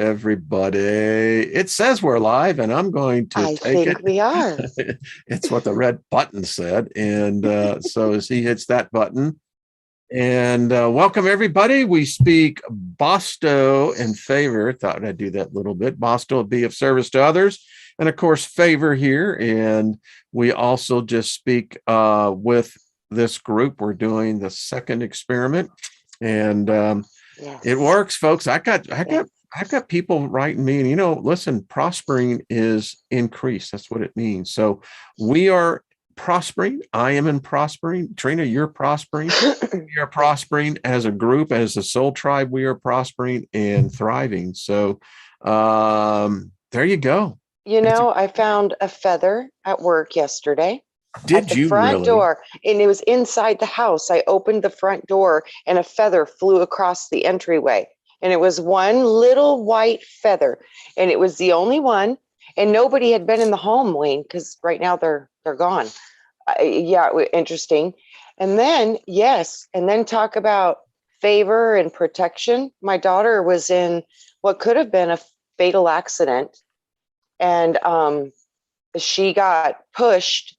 everybody. It says we're live, and I'm going to I take think it. we are. It's what the red button said. And so as he hits that button, and welcome everybody. We speak Bosto and favor. Thought I'd do that a little bit. Bosto will be of service to others. And of course, favor here. And we also just speak with this group. We're doing the second experiment. And Yes. it works, folks. I got people writing me, and listen, prospering is increased. That's what it means. So we are prospering. I am in prospering. Trina, you're prospering. We are prospering as a group, as a soul tribe. We are prospering and thriving. So there you go. I found a feather at work yesterday. Did At the you front really? door, and it was inside the house. I opened the front door and a feather flew across the entryway. And it was one little white feather. And it was the only one. And nobody had been in the home, Wayne, because right now they're gone. Interesting. And then, talk about favor and protection. My daughter was in what could have been a fatal accident. And she got pushed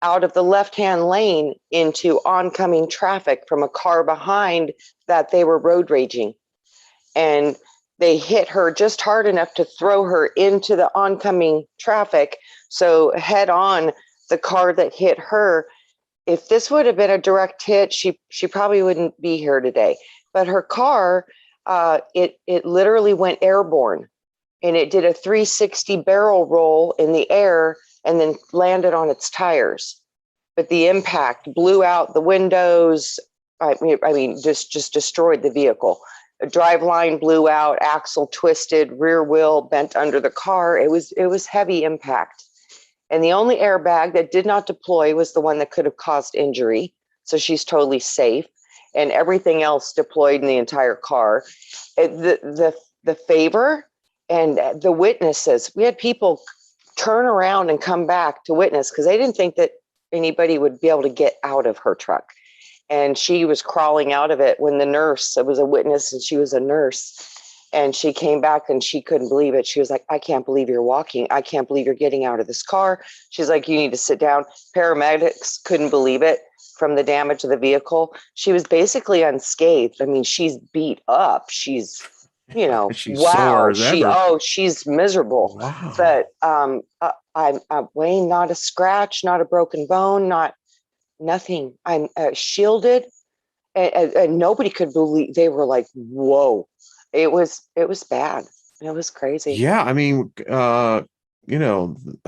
out of the left-hand lane into oncoming traffic from a car behind that they were road raging. And they hit her just hard enough to throw her into the oncoming traffic. So head on, the car that hit her, if this would have been a direct hit, she probably wouldn't be here today. But her car, it literally went airborne, and it did a 360 barrel roll in the air and then landed on its tires. But the impact blew out the windows. I mean, just destroyed the vehicle. A drive line blew out, axle twisted, rear wheel bent under the car. It was heavy impact. And the only airbag that did not deploy was the one that could have caused injury. So she's totally safe. And everything else deployed in the entire car. The favor and the witnesses, we had people turn around and come back to witness because they didn't think that anybody would be able to get out of her truck. And she was crawling out of it when the nurse, it was a witness and she was a nurse, and she came back and she couldn't believe it. She was like, I can't believe you're walking. I can't believe you're getting out of this car. She's like, you need to sit down. Paramedics couldn't believe it from the damage of the vehicle. She was basically unscathed. I mean, she's beat up. She's, She's wow. sore as ever. She's miserable. Wow. But I'm Wayne, not a scratch, not a broken bone, not nothing. I'm shielded, and nobody could believe. They were like, whoa. It was bad. It was crazy. Yeah, I mean,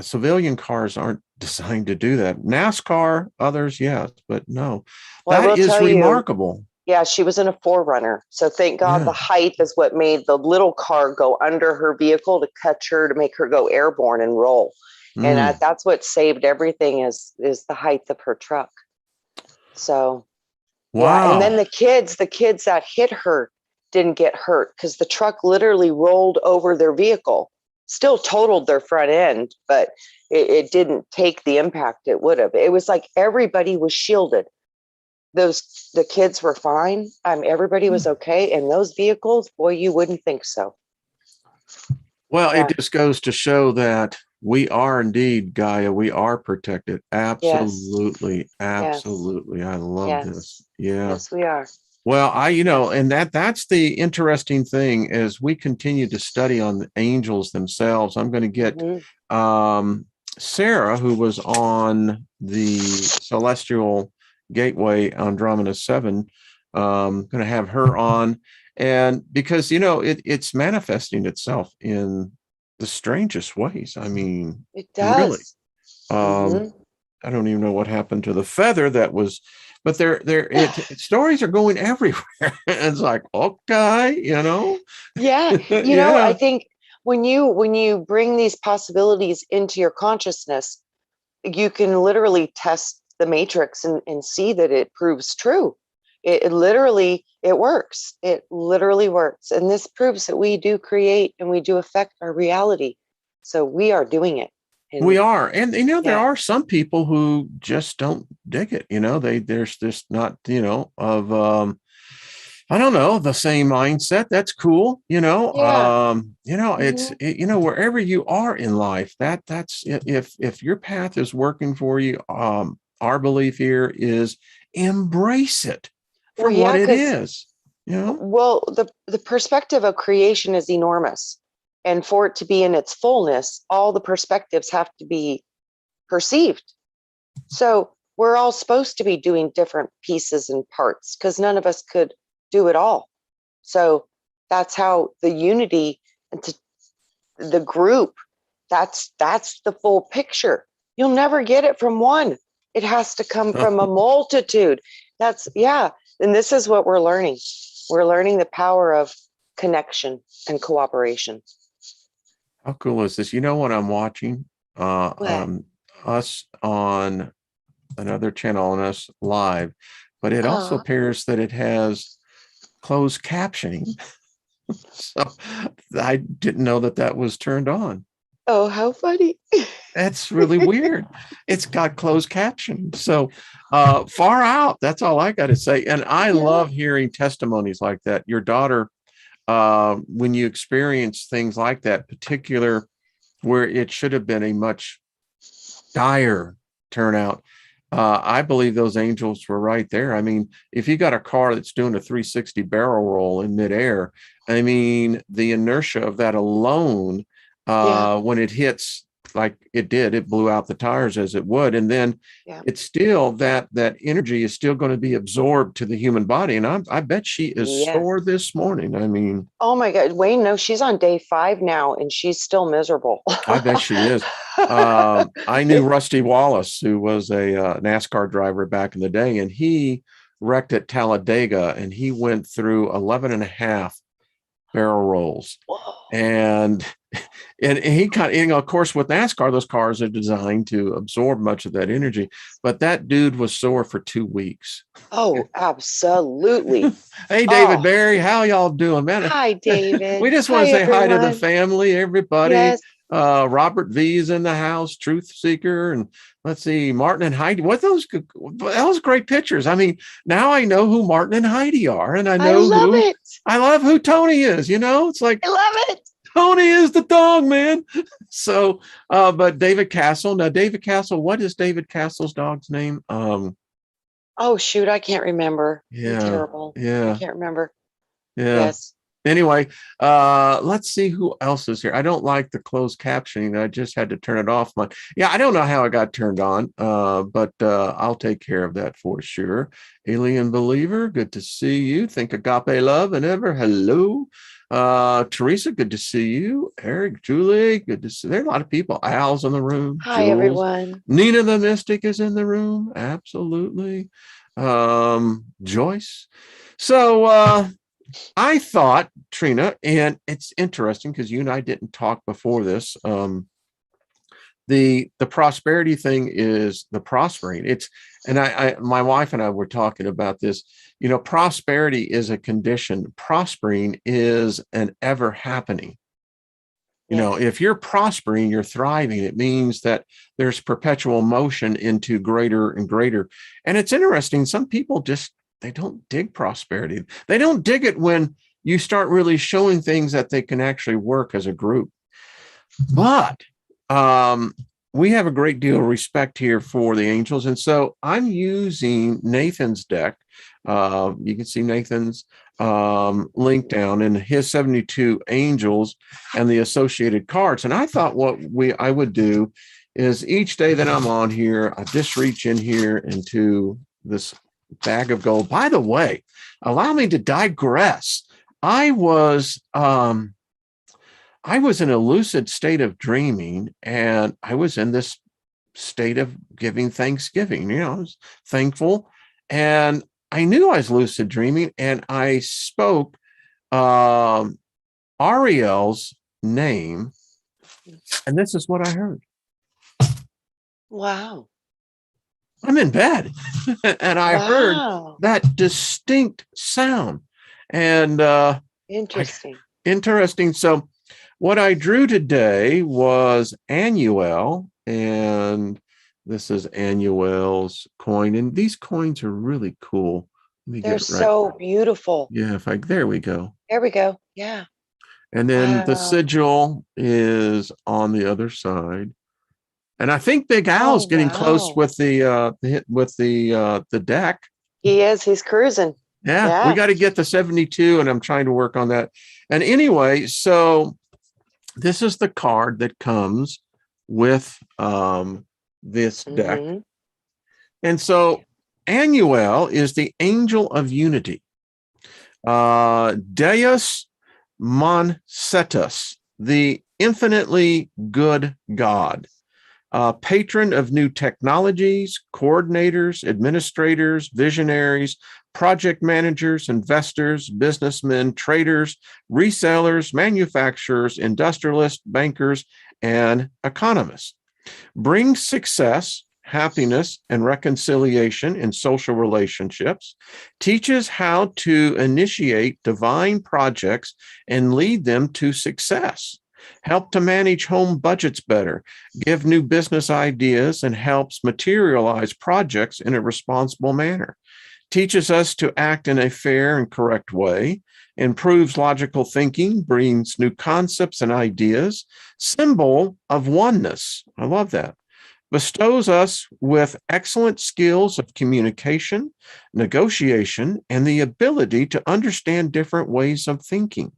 civilian cars aren't designed to do that. NASCAR, others, yes, but no. Well, That is remarkable. Yeah, she was in a 4Runner. So thank God the height is what made the little car go under her vehicle to catch her, to make her go airborne and roll. And that's what saved everything is the height of her truck. So, wow. Yeah. And then the kids that hit her didn't get hurt because the truck literally rolled over their vehicle, still totaled their front end, but it didn't take the impact it would have. It was like everybody was shielded. The kids were fine. Everybody was okay. And those vehicles, boy, you wouldn't think so. Well, It just goes to show that we are indeed, Gaia, we are protected. Absolutely. Yes. Absolutely. Yes. I love this. Yeah. Yes, we are. Well, and that's the interesting thing as we continue to study on the angels themselves. I'm going to get Sarah, who was on the Celestial Gateway Andromeda 7, going to have her on. And because, it's manifesting itself in the strangest ways. I mean, it does. Really. I don't even know what happened to the feather that was, but stories are going everywhere. It's like, okay, Yeah. I think when you bring these possibilities into your consciousness, you can literally test the matrix and see that it proves true. It literally works. It literally works. And this proves that we do create and we do affect our reality. So we are doing it. We are. And, there are some people who just don't dig it. There's this not, I don't know, the same mindset. That's cool. Yeah. Wherever you are in life, that's if your path is working for you, our belief here is embrace it for Well, what yeah, it because is. well, the perspective of creation is enormous. And for it to be in its fullness, all the perspectives have to be perceived. So we're all supposed to be doing different pieces and parts because none of us could do it all. So that's how the unity and the group, that's the full picture. You'll never get it from one. It has to come from a multitude. That's, yeah. And this is what we're learning. We're learning the power of connection and cooperation. How cool is this? You know what I'm watching? What? Us on another channel on us live, but it also Oh, appears that it has closed captioning. So I didn't know that was turned on. oh, how funny. That's really weird. It's got closed captioning. So far out. That's all I got to say. And I Yeah. love hearing testimonies like that. Your daughter, when you experience things like that, particular where it should have been a much dire turnout. I believe those angels were right there. I mean, if you got a car that's doing a 360 barrel roll in midair, I mean, the inertia of that alone, Yeah. when it hits like it did, it blew out the tires as it would, and then Yeah. it's still that energy is still going to be absorbed to the human body. And I bet she is Yes. sore this morning. I mean, Oh my God. Wayne, no, she's on day 5 now and she's still miserable. I bet she is. I knew Rusty Wallace, who was a NASCAR driver back in the day, and he wrecked at Talladega, and he went through 11 and a half barrel rolls. Whoa. And he kind of, of course, with NASCAR, those cars are designed to absorb much of that energy. But that dude was sore for 2 weeks. Oh, absolutely. Hey, David Oh, Barry, how y'all doing, man? hi, David. We just want Hi, to say hi to the everyone. family, everybody. Yes. Robert V is in the house, Truth Seeker, and let's see, Martin and Heidi. That was great pictures. I mean, now I know who Martin and Heidi are, and I love it. I love who Tony is. It's like I love it. Tony is the dog, man. So, but David Castle. Now, David Castle, what is David Castle's dog's name? Oh, shoot. I can't remember. I'm Yeah, terrible. I yeah, can't remember. yeah. Yes. Anyway, let's see who else is here. I don't like the closed captioning. I just had to turn it off. Yeah, I don't know how it got turned on, but I'll take care of that for sure. Alien Believer, good to see you. Think agape love and ever. Hello. Teresa, good to see you. Eric, Julie, good to see. There are a lot of people. Al's in the room. Hi, Jules. everyone. Nina the Mystic is in the room. Absolutely. Joyce. So I thought, Trina, and it's interesting because you and I didn't talk before this. The prosperity thing is the prospering. And my wife and I were talking about this. Prosperity is a condition. Prospering is an ever happening. Yes. If you're prospering, you're thriving. It means that there's perpetual motion into greater and greater. And it's interesting. Some people they don't dig prosperity. They don't dig it when you start really showing things that they can actually work as a group. But we have a great deal of respect here for the angels. And so I'm using Nathan's deck. You can see Nathan's link down in his 72 angels and the associated cards. And I thought what I would do is each day that I'm on here, I just reach in here into this bag of gold. By the way, allow me to digress. I was in a lucid state of dreaming, and I was in this state of giving thanksgiving. I was thankful, and I knew I was lucid dreaming, and I spoke Ariel's name, and this is what I heard. Wow. I'm in bed, and I heard that distinct sound, and Interesting. interesting. So what I drew today was Annuel, and this is Annuel's coin, and these coins are really cool. Let me They're get it right. so beautiful. Yeah, there we go. There we go. Yeah. And then the Wow. sigil is on the other side. And I think Big Oh, Al's getting close wow. with the deck. He is. He's cruising. Yeah, we Yeah. got to get to 72, and I'm trying to work on that. And anyway, so this is the card that comes with this deck. Mm-hmm. And so Annuel is the angel of unity. Deus Monsetus, the infinitely good God, patron of new technologies, coordinators, administrators, visionaries, project managers, investors, businessmen, traders, resellers, manufacturers, industrialists, bankers, and economists. Brings success, happiness, and reconciliation in social relationships, teaches how to initiate divine projects and lead them to success, help to manage home budgets better, give new business ideas, and helps materialize projects in a responsible manner, teaches us to act in a fair and correct way, improves logical thinking, brings new concepts and ideas, symbol of oneness. I love that. Bestows us with excellent skills of communication, negotiation, and the ability to understand different ways of thinking.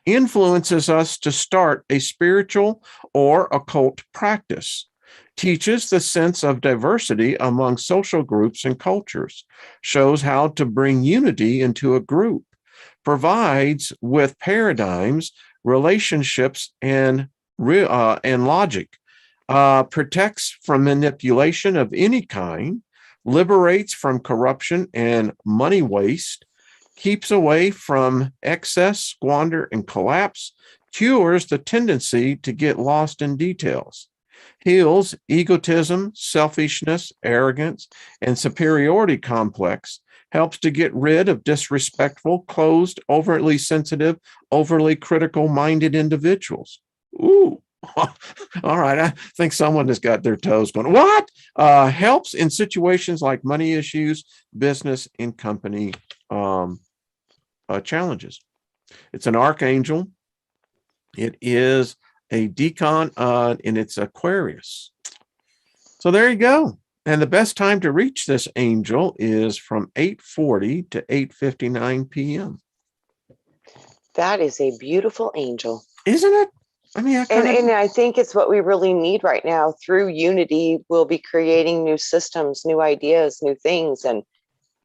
Influences us to start a spiritual or occult practice. Teaches the sense of diversity among social groups and cultures. Shows how to bring unity into a group. Provides with paradigms, relationships, and logic. Protects from manipulation of any kind, liberates from corruption and money waste, keeps away from excess, squander, and collapse, cures the tendency to get lost in details, heals egotism, selfishness, arrogance, and superiority complex, helps to get rid of disrespectful, closed, overtly sensitive, overly critical minded individuals. Ooh. All right. I think someone has got their toes going. What? Helps in situations like money issues, business, and company challenges. It's an archangel. It is a deacon, and it's Aquarius. So there you go. And the best time to reach this angel is from 8:40 to 8:59 p.m. That is a beautiful angel. Isn't it? I mean, And I think it's what we really need right now. Through unity, we'll be creating new systems, new ideas, new things. And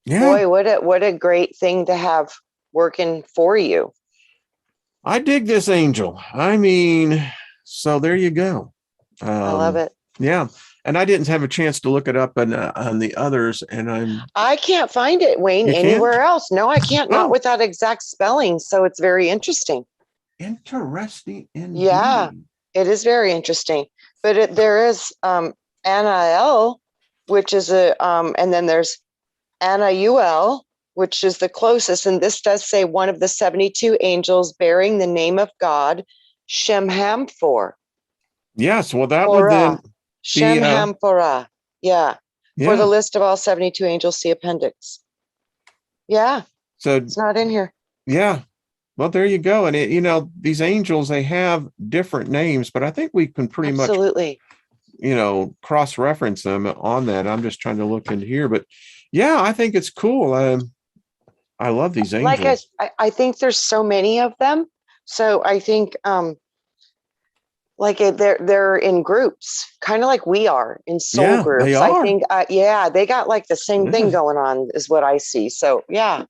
boy, what a great thing to have working for you. I dig this angel. I mean, so there you go. I love it. Yeah. And I didn't have a chance to look it up on the others. And I can't find it, Wayne, anywhere else. No, I can't, not with that exact spelling. So it's very interesting. Interesting indeed. Yeah, it is very interesting. But there is Anna, which is and then there's Anna, which is the closest. And this does say one of the 72 angels bearing the name of God, Shemhamphor. Yes, well, that would then Shemhamphora. Yeah. For the list of all 72 angels, see appendix. Yeah. So it's not in here. Yeah. Well, there you go. And these angels, they have different names, but I think we can pretty much, cross-reference them on that. I'm just trying to look in here, but yeah, I think it's cool. I love these angels. I think there's so many of them. So I think, they're in groups, kind of like we are in soul groups. They are. I think, they got like the same thing going on is what I see. So yeah.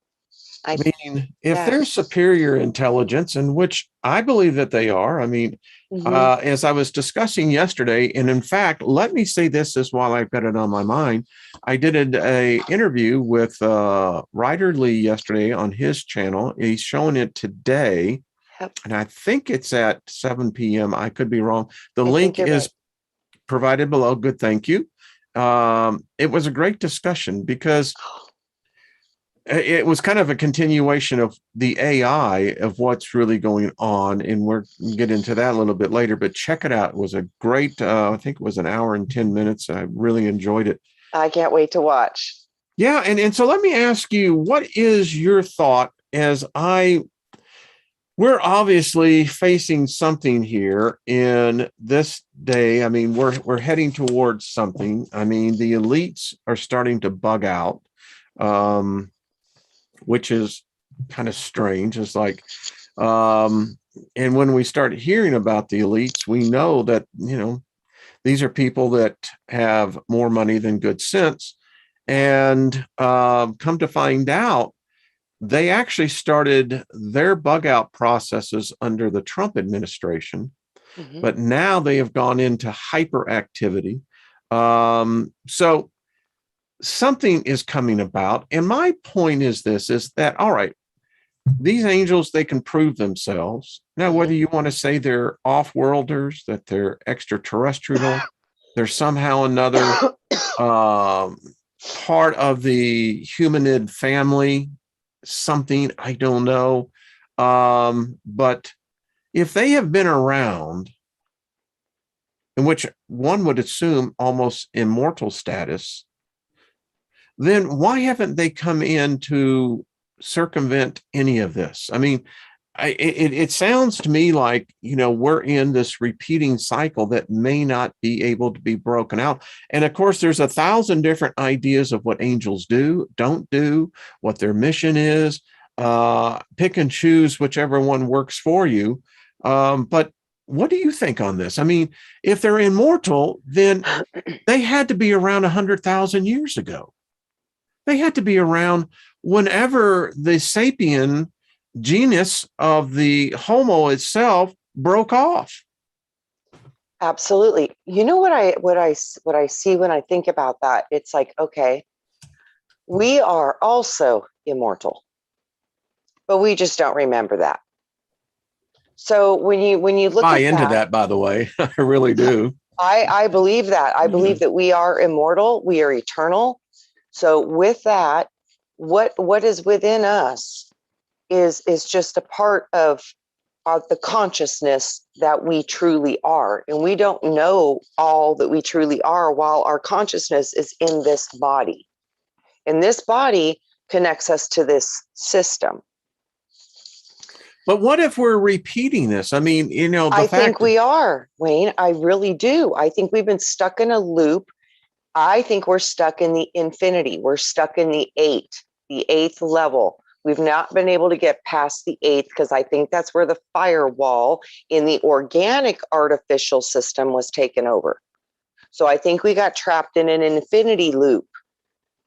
I mean, if there's superior intelligence, in which I believe that they are, I mean, as I was discussing yesterday, and in fact, let me say this as while I've got it on my mind, I did an interview with Ryder Lee yesterday on his channel. He's showing it today, and I think it's at 7 p.m. I could be wrong. The link is provided below. Good, thank you. It was a great discussion because it was kind of a continuation of the AI of what's really going on. And we'll get into that a little bit later, but check it out. It was a great, I think it was an hour and 10 minutes. I really enjoyed it. I can't wait to watch. Yeah. And so let me ask you, what is your thought we're obviously facing something here in this day. I mean, we're heading towards something. I mean, the elites are starting to bug out, which is kind of strange. It's like, and when we start hearing about the elites, we know that, these are people that have more money than good sense. And come to find out, they actually started their bug out processes under the Trump administration, but now they have gone into hyperactivity. So something is coming about. And my point is this, is that, all right, these angels, they can prove themselves. Now, whether you want to say they're off-worlders, that they're extraterrestrial, they're somehow another part of the humanid family, something, I don't know. But if they have been around, in which one would assume almost immortal status, then why haven't they come in to circumvent any of this? I mean, it sounds to me like, we're in this repeating cycle that may not be able to be broken out. And of course, there's 1,000 different ideas of what angels do, don't do, what their mission is. Pick and choose whichever one works for you. But what do you think on this? I mean, if they're immortal, then they had to be around 100,000 years ago. They had to be around whenever the sapien genus of the Homo itself broke off. Absolutely. You know what I see when I think about that? It's like, okay, we are also immortal, but we just don't remember that. So when you look buy at into that, by the way, I really do. I believe that. I believe that we are immortal, we are eternal. So with that, what is within us is just a part of the consciousness that we truly are. And we don't know all that we truly are while our consciousness is in this body. And this body connects us to this system. But what if we're repeating this? I mean, I think we are, Wayne. I really do. I think we've been stuck in a loop. I think we're stuck in the infinity. We're stuck in the eighth level. We've not been able to get past the eighth because I think that's where the firewall in the organic artificial system was taken over. So I think we got trapped in an infinity loop.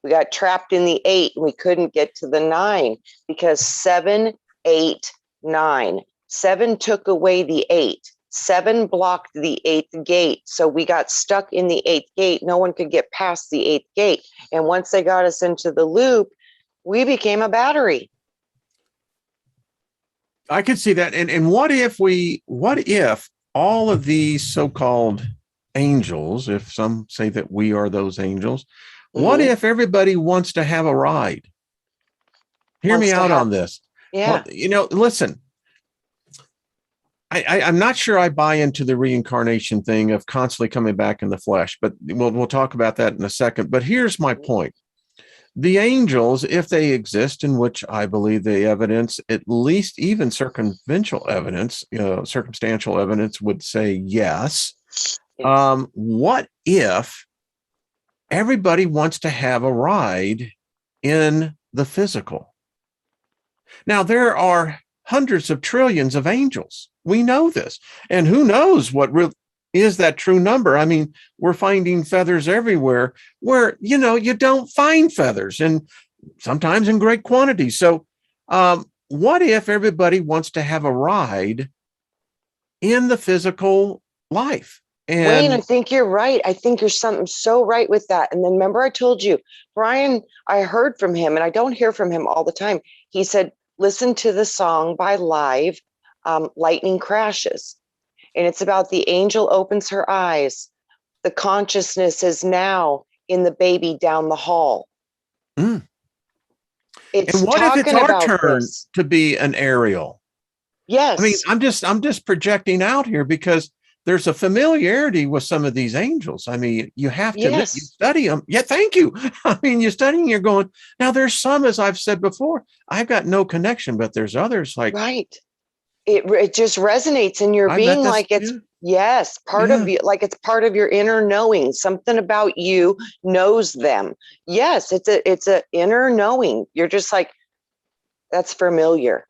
We got trapped in the 8 and we couldn't get to the 9 because 7, 8, 9. 7 took away the 8. 7 blocked the 8th gate. So we got stuck in the 8th gate. No one could get past the 8th gate. And once they got us into the loop, we became a battery. I could see that. And what if all of these so-called angels, if some say that we are those angels, what if everybody wants to have a ride? Hear me out on this. Yeah. Well, listen, I'm not sure I buy into the reincarnation thing of constantly coming back in the flesh, but we'll talk about that in a second. But here's my point. The angels, if they exist, in which I believe the evidence, at least even circumstantial evidence would say yes. What if everybody wants to have a ride in the physical? Now, there are hundreds of trillions of angels. We know this. And who knows what is that true number? I mean, we're finding feathers everywhere where, you don't find feathers, and sometimes in great quantities. So what if everybody wants to have a ride in the physical life? And Wayne, I think you're right. I think there's something so right with that. And then remember, I told you, Brian, I heard from him, and I don't hear from him all the time. He said, listen to the song by Live, Lightning Crashes. And it's about the angel opens her eyes. The consciousness is now in the baby down the hall. And what if it's our turn to be an Ariel? Yes. I mean, I'm just projecting out here because there's a familiarity with some of these angels. I mean, you have to admit, you Yes. study them. Yeah, thank you. I mean, you're studying, you're going, now there's some, as I've said before, I've got no connection, but there's others like, Right. It just resonates in your I met being, this. like it's, Yeah, yes, part of yeah. you, like it's part of your inner knowing. Something about you knows them. Yes, it's a inner knowing. You're just like, that's familiar.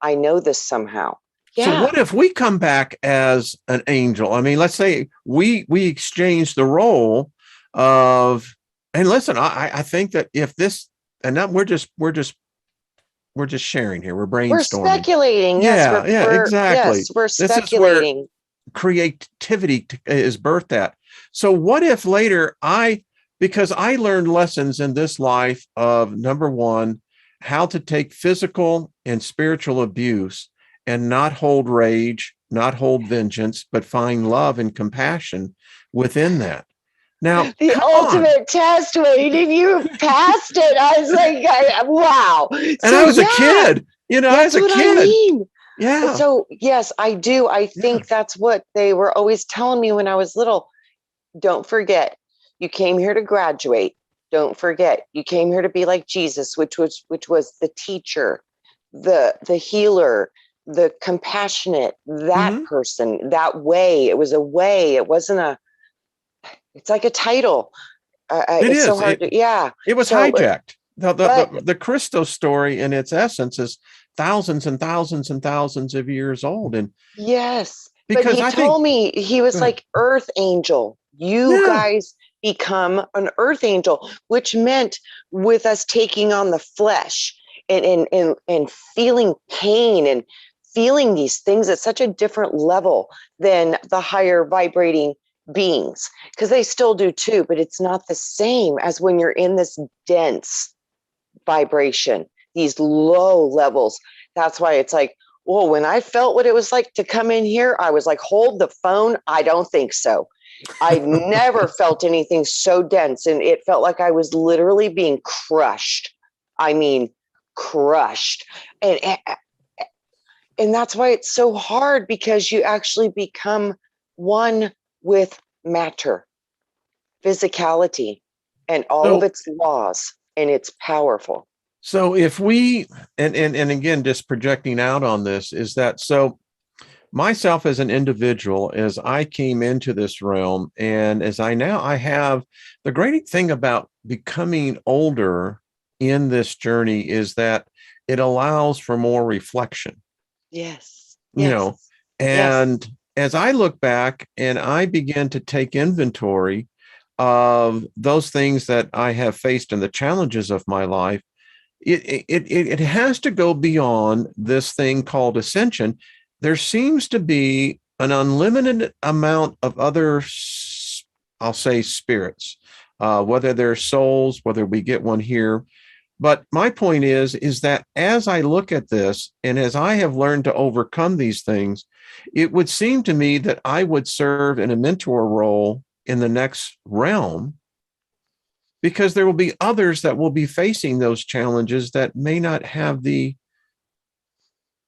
I know this somehow. So Yeah. what if we come back as an angel? I mean, let's say we exchange the role of, and listen, I think that if this, and that we're just sharing here, we're We're brainstorming. speculating. Yes, Yeah, yeah, exactly. yes, we're This is where speculating. creativity is birthed at. So what if later because I learned lessons in this life of, number one, how to take physical and spiritual abuse and not hold rage, not hold vengeance, but find love and compassion within that. Now, The come on. ultimate test, Wade. If you passed it, I was like, wow. And So I was a yeah, kid, I was that's a what I kid. mean. Yeah. So yes, I do. I Yeah. think that's what they were always telling me when I was little. Don't forget, you came here to graduate. Don't forget, you came here to be like Jesus, which was the teacher, the healer, the compassionate, that Mm-hmm. person, that way. It was a way. It wasn't a. It's like a title. It It's so is. hard to. Yeah. It was So, hijacked. but The Christos story in its essence is thousands and thousands and thousands of years old. And yes, but because he I think, told me he go was ahead. like Earth Angel. You Yeah. guys become an Earth Angel, which meant with us taking on the flesh and feeling pain and feeling these things at such a different level than the higher vibrating beings, because they still do too, but it's not the same as when you're in this dense vibration, these low levels. That's why it's like, well, when I felt what it was like to come in here, I was like, hold the phone. I don't think so. I never felt anything so dense. And it felt like I was literally being crushed. I mean, crushed. And that's why it's so hard, because you actually become one with matter, physicality, and all of So, its laws. And it's powerful. so if we, and again, just projecting out on this is that, so myself as an individual, as I came into this realm, and as I have the great thing about becoming older in this journey is that it allows for more reflection, Yes. you Yes. know, Yes. and as I look back and I begin to take inventory of those things that I have faced and the challenges of my life, it has to go beyond this thing called ascension. There seems to be an unlimited amount of other, I'll say, spirits, whether they're souls, whether we get one here. But my point is that as I look at this and as I have learned to overcome these things, it would seem to me that I would serve in a mentor role in the next realm, because there will be others that will be facing those challenges that may not have they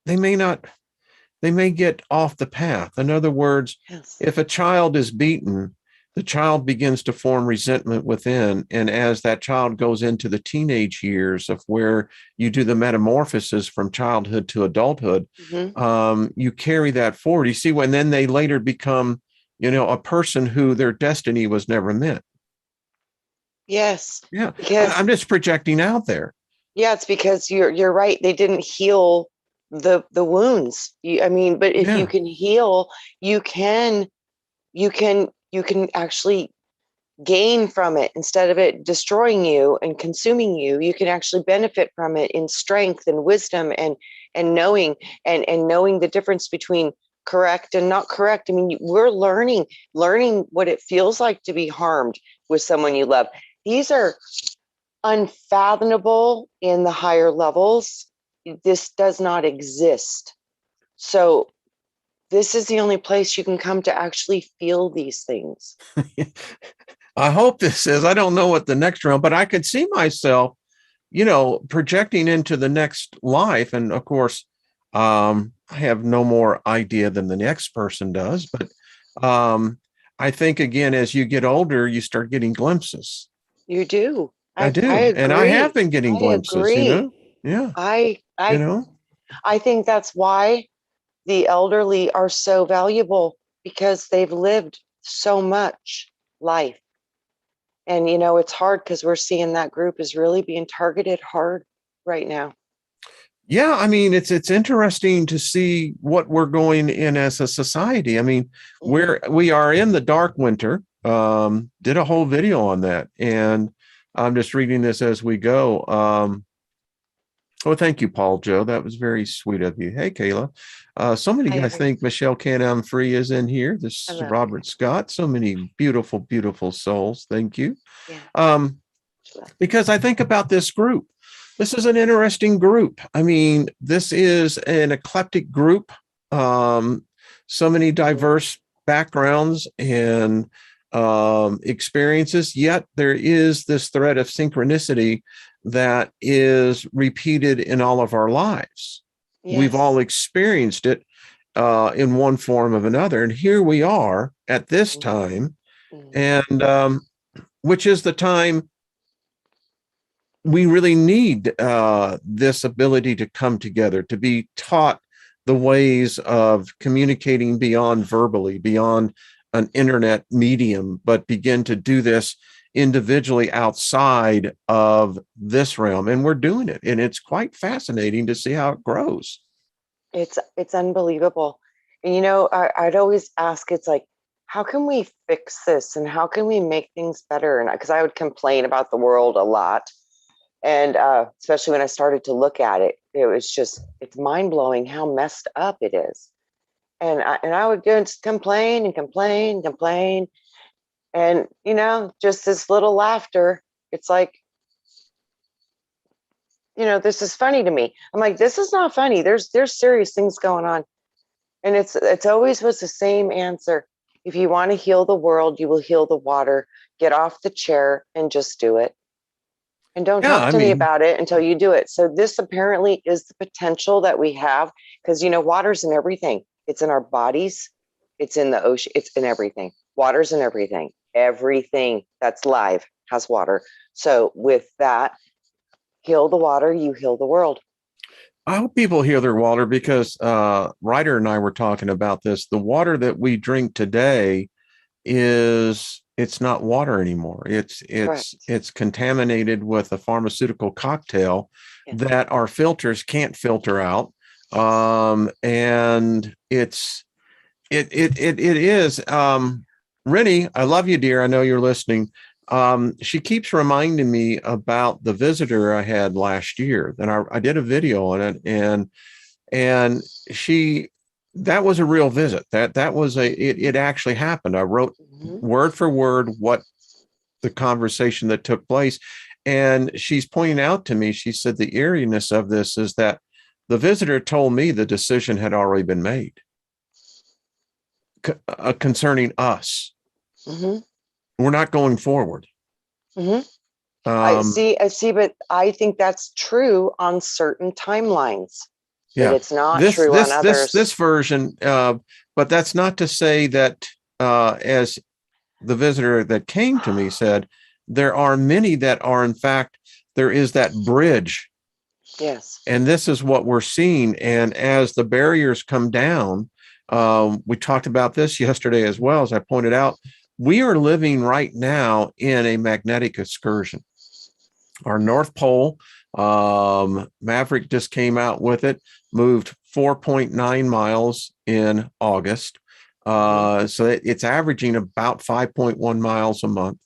may not, they may get off the path. In other words, Yes. if a child is beaten, the child begins to form resentment within. And as that child goes into the teenage years of where you do the metamorphosis from childhood to adulthood, Mm-hmm. you carry that forward. You see, when then they later become, a person who their destiny was never meant. Yes. Yeah. Because I'm just projecting out there. yeah, it's because you're right. They didn't heal the wounds. I mean, but if you Yeah. can heal, you can you can actually gain from it instead of it destroying you and consuming you. You can actually benefit from it in strength and wisdom and knowing and knowing the difference between correct and not correct. I mean, we're learning what it feels like to be harmed with someone you love. These are unfathomable in the higher levels. This does not exist. So this is the only place you can come to actually feel these things. I hope this is, I don't know what the next round, but I could see myself, projecting into the next life. And of course, I have no more idea than the next person does, but I think again, as you get older, you start getting glimpses. You do. I I do. And I have agree. been getting I glimpses, agree. Yeah. I You I know, I think that's why the elderly are so valuable, because they've lived so much life. And it's hard because we're seeing that group is really being targeted hard right now. yeah, I mean, it's interesting to see what we're going in as a society. I mean, Mhm. we are in the dark winter. Did a whole video on that, and I'm just reading this as we go. Oh, thank you, Paul Joe. That was very sweet of you. Hey, Kayla. So many Hi, guys everyone. think Michelle Can Free is in here. This is Hello. Robert Scott. So many beautiful, beautiful souls. Thank you. Yeah. Because I think about this group. This is an interesting group. I mean, this is an eclectic group. So many diverse backgrounds and experiences, yet there is this thread of synchronicity that is repeated in all of our lives. We've Yes. all experienced it in one form of another. And here we are at this time, and which is the time we really need this ability to come together, to be taught the ways of communicating beyond verbally, beyond an internet medium, but begin to do this individually outside of this realm. And we're doing it. And it's quite fascinating to see how it grows. It's unbelievable. And I'd always ask, it's like, how can we fix this and how can we make things better? And because I would complain about the world a lot. And especially when I started to look at it, it's mind blowing how messed up it is. And I would go and just complain and complain, complain. And, just this little laughter, it's like, this is funny to me. I'm like, this is not funny. There's serious things going on. And it's always was the same answer. If you want to heal the world, you will heal the water. Get off the chair and just do it. And don't Yeah, talk I to me mean, about it until you do it. So this apparently is the potential that we have, because water's in everything. It's in our bodies, it's in the ocean, it's in everything. Water's in everything. Everything that's live has water. So with that, heal the water, you heal the world. I hope people hear their water because Ryder and I were talking about this. The water that we drink today it's not water anymore. Correct. It's contaminated with a pharmaceutical cocktail Yes. that our filters can't filter out. And it is Rennie, I love you, dear. I know you're listening. She keeps reminding me about the visitor I had last year. Then I did a video on it, and she that was a real visit. That was it actually happened. I wrote word for word what the conversation that took place, and she's pointing out to me, she said the eeriness of this is that the visitor told me the decision had already been made concerning us. We're not going forward. I see, but I think that's true on certain timelines. Yeah, But it's not true on others. this version, but that's not to say that as the visitor that came to me said, there are many that are, in fact, there is that bridge. Yes. And this is what we're seeing. And as the barriers come down, we talked about this yesterday as well, as I pointed out, we are living right now in a magnetic excursion. Our North Pole, Maverick just came out with it, moved 4.9 miles in August. So it's averaging about 5.1 miles a month.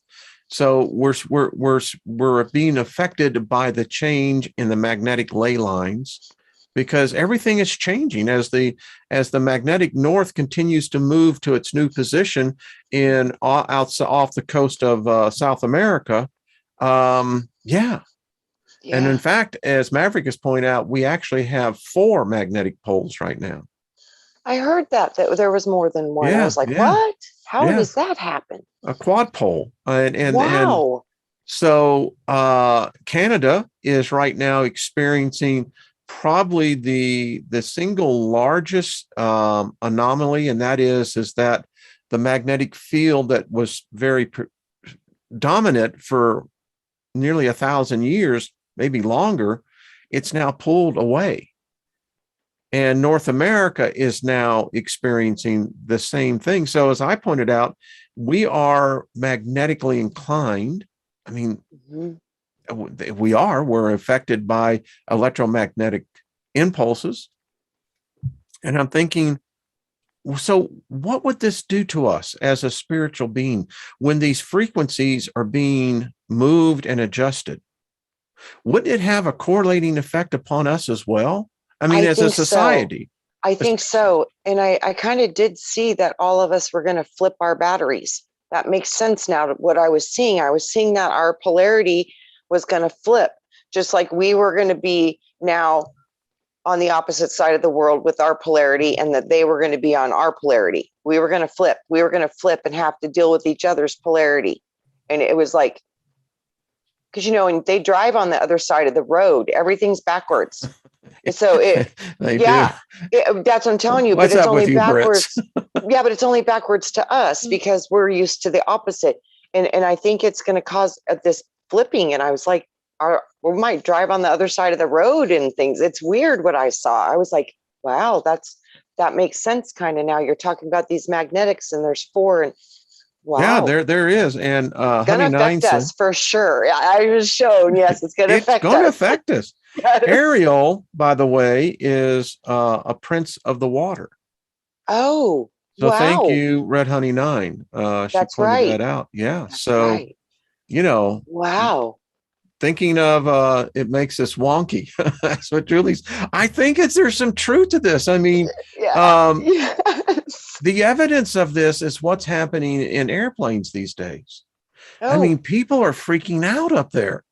So we're being affected by the change in the magnetic ley lines, because everything is changing as the magnetic north continues to move to its new position in off the coast of South America. Yeah. And in fact, as Maverick has pointed out, we actually have 4 magnetic poles right now. I heard that there was more than one. I was like, what? How does that happen? A quad pole. And wow. So Canada is right now experiencing probably the single largest anomaly, and that is that the magnetic field that was very dominant for nearly 1,000 years, maybe longer, it's now pulled away. And North America is now experiencing the same thing. So as I pointed out, we are magnetically inclined. I mean, we're affected by electromagnetic impulses. And I'm thinking, so what would this do to us as a spiritual being when these frequencies are being moved and adjusted? Would it have a correlating effect upon us as well? I mean, as a society. So. I think so. And I kind of did see that all of us were going to flip our batteries. That makes sense now to what I was seeing. I was seeing that our polarity was going to flip, just like we were going to be now on the opposite side of the world with our polarity, and that they were going to be on our polarity. We were going to flip. We were going to flip and have to deal with each other's polarity. And it was like, because, you know, and they drive on the other side of the road, everything's backwards. And so that's what I'm telling you. What's but it's up only with you, backwards. Brits? Yeah, but it's only backwards to us because we're used to the opposite. And I think it's going to cause this flipping. And I was like, we might drive on the other side of the road and things. It's weird what I saw. I was like, wow, that makes sense kind of now. You're talking about these magnetics, and there's 4, and wow. Yeah, there is. And gonna affect us for sure. I was shown, yes, it's gonna affect us. It's going to affect us. Yes. Ariel, by the way, is a prince of the water. Oh, so wow. Thank you, Red Honey 9. She pointed that out. Yeah. That's right. You know, wow. Thinking of it makes us wonky. That's what Julie's. I think there's some truth to this. I mean, yes. The evidence of this is what's happening in airplanes these days. I mean, people are freaking out up there.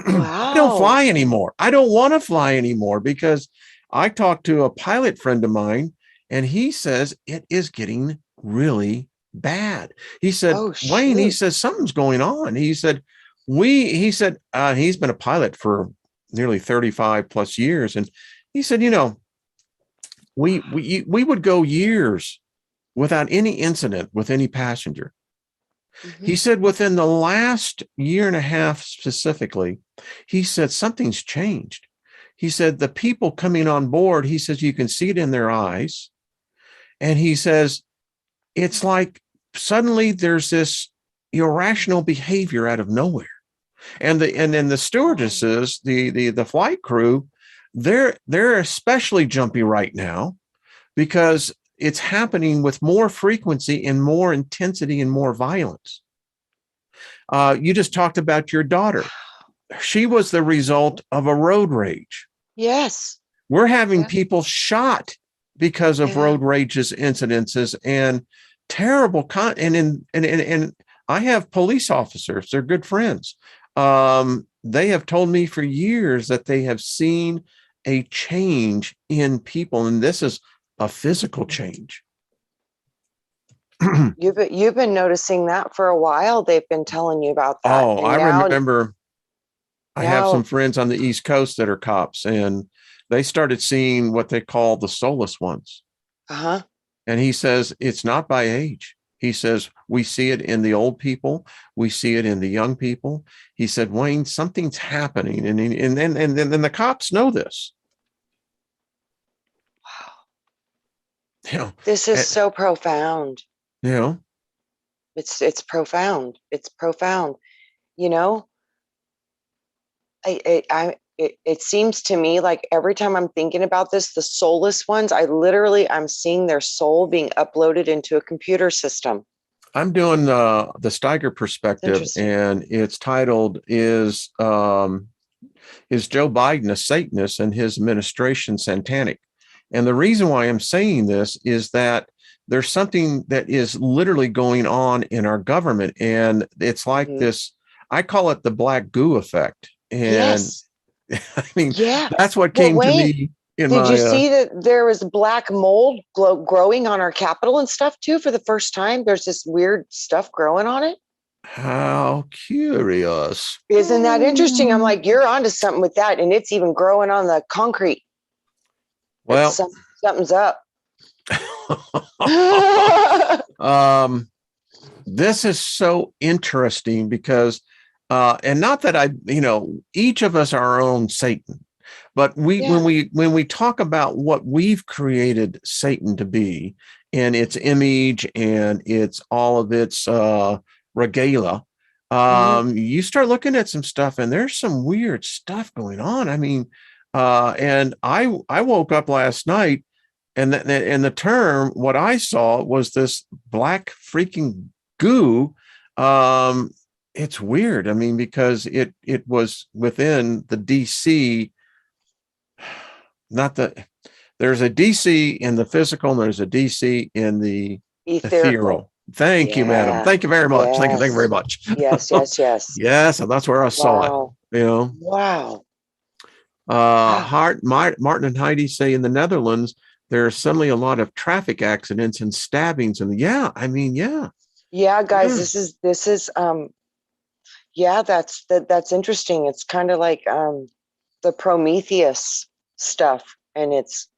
Wow. I don't fly anymore. I don't want to fly anymore because I talked to a pilot friend of mine, and he says it is getting really bad. He said, Wayne, he says, something's going on. He said, he's been a pilot for nearly 35 plus years. And he said, you know, we would go years without any incident with any passenger. Mm-hmm. He said within the last year and a half specifically, he said something's changed. He said the people coming on board, he says you can see it in their eyes. And he says it's like suddenly there's this irrational behavior out of nowhere. And then the stewardesses, the flight crew, they're especially jumpy right now because it's happening with more frequency and more intensity and more violence. You just talked about your daughter. She was the result of a road rage. Yes. We're having people shot because of road rages, incidences, and terrible and I have police officers. They're good friends. They have told me for years that they have seen a change in people, and this is a physical change. You've been noticing that for a while. They've been telling you about that. Oh, I remember. I have some friends on the East Coast that are cops, and they started seeing what they call the soulless ones. Uh-huh. And he says it's not by age. He says we see it in the old people, we see it in the young people. He said, Wayne, something's happening, and then the cops know this. Wow. You know, this is so profound. You know, it's profound. It's profound. You know, it seems to me like every time I'm thinking about this, the soulless ones, I'm seeing their soul being uploaded into a computer system. I'm doing the Steiger perspective, and it's titled Is Joe Biden a Satanist and his administration satanic? And the reason why I'm saying this is that there's something that is literally going on in our government, and it's like this, I call it the black goo effect. And I mean, that's what came to me. Did you see that there was black mold growing on our Capitol and stuff too? For the first time, there's this weird stuff growing on it. How curious. Isn't that interesting? I'm like, you're onto something with that. And it's even growing on the concrete. Well, something's up. This is so interesting because, and not that each of us are our own Satan, but Yeah. when we talk about what we've created Satan to be and its image and its all of its regalia, you start looking at some stuff and there's some weird stuff going on. I mean, and I woke up last night and the term, what I saw was this black freaking goo. It's weird. I mean, because it was within the DC, not the, there's a DC in the physical and there's a DC in the Etherical. ethereal. Thank you, madam. Yeah. Thank you very much. Thank you very Yes. much. Yes. Yes. Yes. Yes, and that's where I saw it. Wow. You know, Wow. Wow. Martin and Heidi say in the Netherlands there are suddenly a lot of traffic accidents and stabbings, and yeah, I mean, yeah, Yeah, guys, yeah. this is yeah, that's interesting. It's kind of like the Prometheus stuff, and it's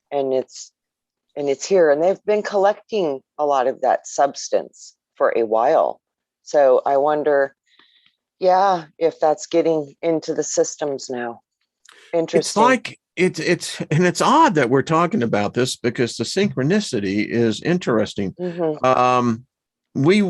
here, and they've been collecting a lot of that substance for a while. So I wonder, yeah, if that's getting into the systems now. It's Interesting. like it's odd that we're talking about this because the synchronicity is interesting. Mm-hmm. We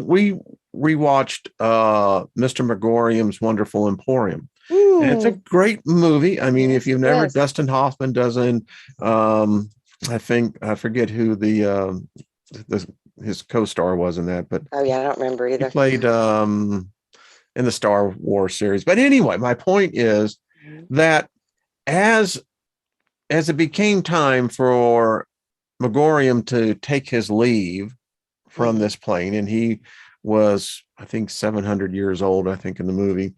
rewatched Mr. Megorium's Wonderful Emporium. And it's a great movie. I mean, if Yes, you've it never, is. Dustin Hoffman doesn't, I think, I forget who his co-star was in that, but Oh yeah, I don't remember he either. played in the Star Wars series. But anyway, my point is that as it became time for Megorium to take his leave from this plane, and he was, I think, 700 years old, I think, in the movie.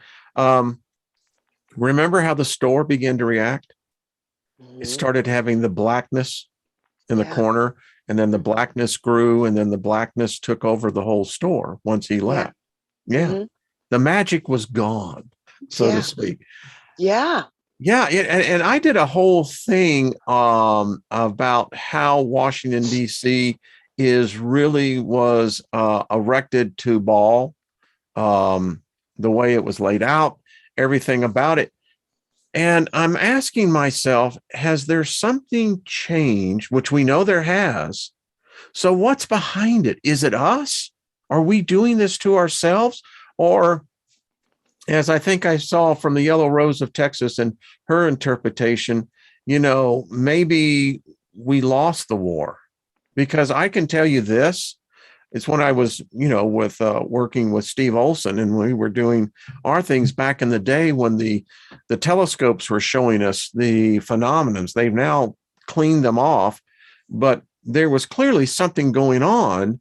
Remember how the store began to react? It started having the blackness in the Yeah. corner, and then the blackness grew, and then the blackness took over the whole store once he left. Yeah. The magic was gone, so to speak. Yeah. Yeah, and I did a whole thing about how Washington D.C. was erected to Baal, the way it was laid out, everything about it. And I'm asking myself, has there something changed, which we know there has? So what's behind it? Is it us? Are we doing this to ourselves? Or, as I think I saw from the Yellow Rose of Texas and her interpretation, maybe we lost the war. Because I can tell you this, it's when I was, with working with Steve Olson, and we were doing our things back in the day when the telescopes were showing us the phenomenons. They've now cleaned them off, but there was clearly something going on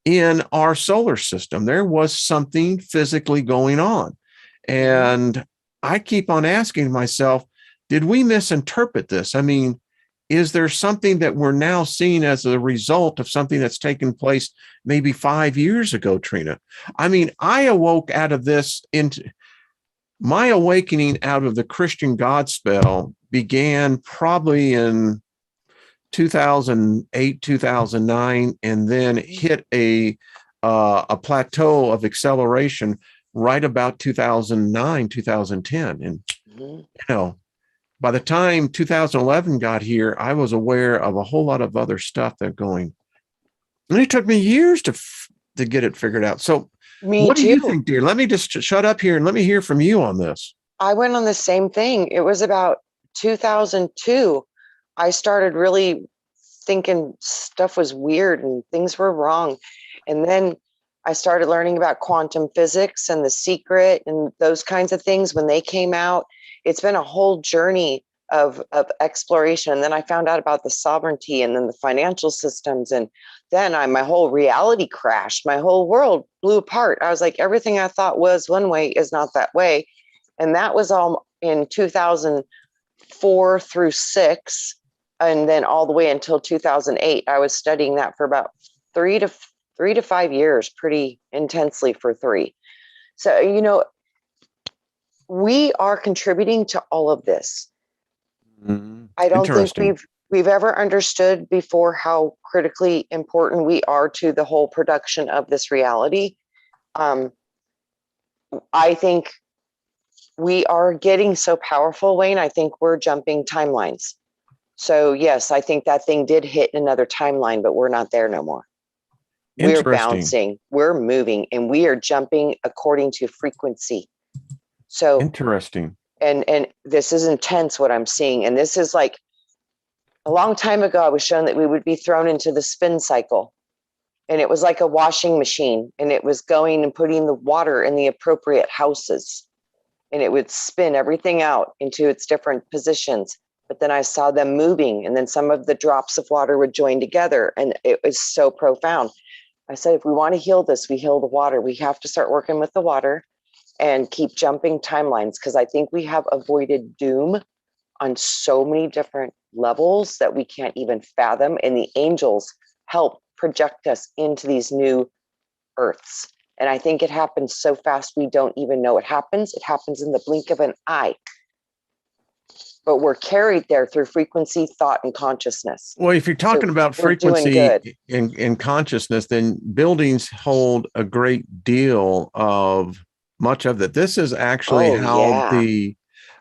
in our solar system. There was something physically going on. And I keep on asking myself, did we misinterpret this? I mean, is there something that we're now seeing as a result of something that's taken place maybe 5 years ago, Trina? I mean, I awoke out of this into my awakening out of the Christian God spell began probably in 2008, 2009, and then hit a plateau of acceleration right about 2009, 2010. And, by the time 2011 got here, I was aware of a whole lot of other stuff that going. And it took me years to get it figured out. So what do you think, dear? Let me just shut up here and let me hear from you on this. I went on the same thing. It was about 2002. I started really thinking stuff was weird and things were wrong. And then I started learning about quantum physics and The Secret and those kinds of things when they came out. It's been a whole journey of exploration. And then I found out about the sovereignty and then the financial systems. And then my whole reality crashed. My whole world blew apart. I was like, everything I thought was one way is not that way. And that was all in 2004 through 6. And then all the way until 2008, I was studying that for about 3 to 5 years, pretty intensely for 3. So, we are contributing to all of this. I don't think we've ever understood before how critically important we are to the whole production of this reality. I think we are getting so powerful, Wayne. I think we're jumping timelines. So yes, I think that thing did hit another timeline, but we're not there no more. We're Interesting. bouncing, we're moving, and we are jumping according to frequency. So Interesting. and this is intense what I'm seeing. And this is like a long time ago, I was shown that we would be thrown into the spin cycle. And it was like a washing machine, and it was going and putting the water in the appropriate houses. And it would spin everything out into its different positions. But then I saw them moving, and then some of the drops of water would join together. And it was so profound. I said, if we want to heal this, we heal the water. We have to start working with the water and keep jumping timelines, because I think we have avoided doom on so many different levels that we can't even fathom. And the angels help project us into these new earths. And I think it happens so fast we don't even know it happens. It happens in the blink of an eye. But we're carried there through frequency, thought, and consciousness. Well, if you're talking about frequency in consciousness, then buildings hold a great deal of much of that. This is actually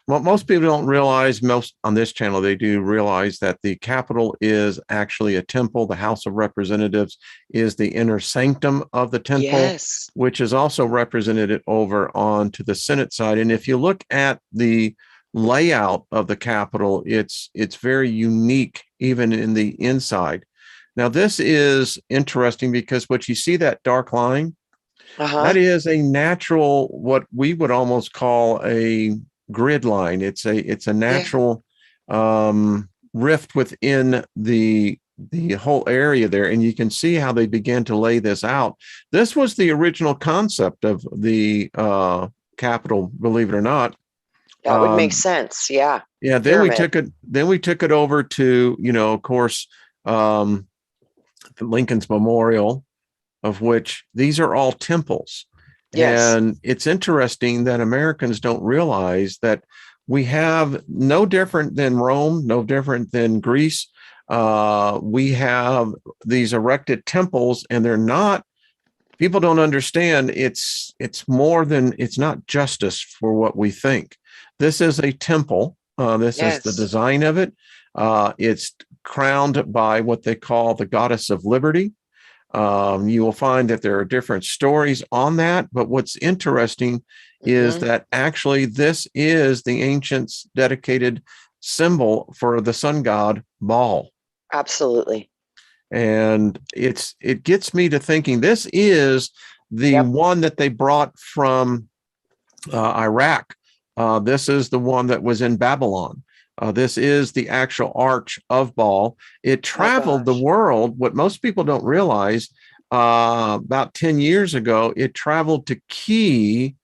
what most people don't realize. Most on this channel, they do realize that the Capitol is actually a temple. The House of Representatives is the inner sanctum of the temple, which is also represented over on to the Senate side. And if you look at the layout of the Capitol, it's very unique, even in the inside. Now, this is interesting because what you see, that dark line, that is a natural, what we would almost call a grid line. It's a natural rift within the whole area there, and you can see how they began to lay this out. This was the original concept of the Capitol, believe it or not. That would make sense. Yeah. Yeah. Then we took it over to, of course, Lincoln's Memorial, of which these are all temples. Yes. And it's interesting that Americans don't realize that we have no different than Rome, no different than Greece. We have these erected temples, and they're not, people don't understand. It's more than, it's not justice for what we think. This is a temple. This is the design of it. It's crowned by what they call the goddess of liberty. You will find that there are different stories on that. But what's interesting is that actually this is the ancients' dedicated symbol for the sun god Baal. Absolutely. And it gets me to thinking this is the one that they brought from Iraq. This is the one that was in Babylon. This is the actual arch of Baal. It traveled the world. What most people don't realize, about 10 years ago, it traveled to key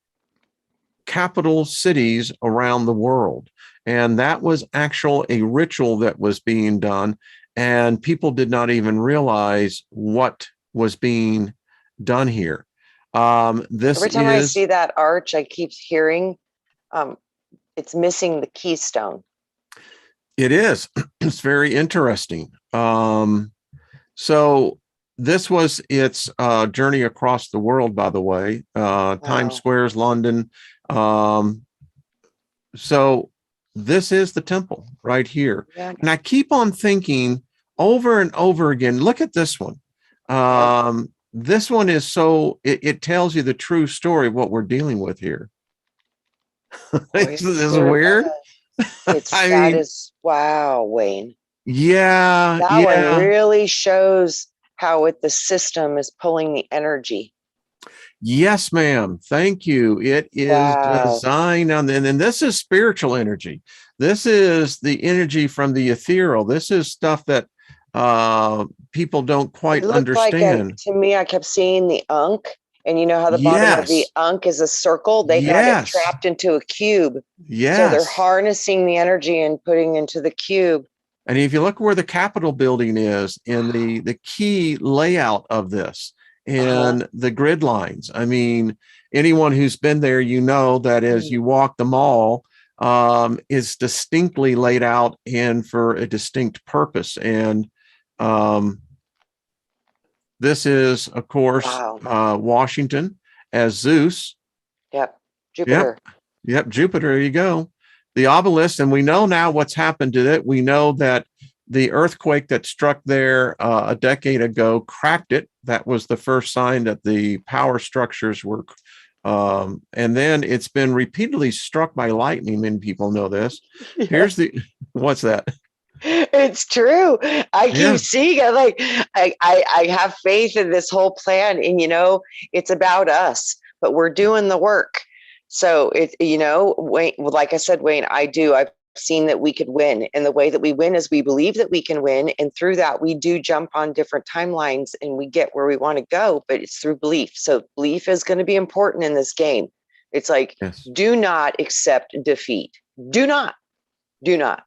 capital cities around the world. And that was a ritual that was being done. And people did not even realize what was being done here. Every time I see that arch, I keep hearing it's missing the keystone. It is. It's very interesting. So this was its journey across the world, by the way. Times Square's London. So this is the temple right here. Yeah. And I keep on thinking over and over again, look at this one. This one is it tells you the true story of what we're dealing with here. This is weird. Wow, Wayne. Yeah. That one really shows how the system is pulling the energy. Yes, ma'am. Thank you. It is designed on, and this is spiritual energy. This is the energy from the ethereal. This is stuff that people don't quite understand. To me, I kept seeing the Ankh. And you know how the bottom of the Ankh is a circle? They've had it trapped into a cube. Yes. So they're harnessing the energy and putting into the cube. And if you look where the Capitol building is in the key layout of this and the grid lines, I mean, anyone who's been there, that as you walk the mall, is distinctly laid out and for a distinct purpose. And this is, of course, Wow. Washington as Zeus. Yep. Yep. Jupiter. Yep. Jupiter. There you go. The obelisk. And we know now what's happened to it. We know that the earthquake that struck there a decade ago cracked it. That was the first sign that the power structures were. And then it's been repeatedly struck by lightning. Many people know this. Here's the, what's that? It's true. I Yeah. keep seeing it. Like I have faith in this whole plan, and it's about us, but we're doing the work. So Wayne, like I said, Wayne, I've seen that we could win, and the way that we win is we believe that we can win, and through that we do jump on different timelines and we get where we want to go, but it's through belief. So belief is going to be important in this game. It's like, Yes. do not accept defeat. Do not. Do not.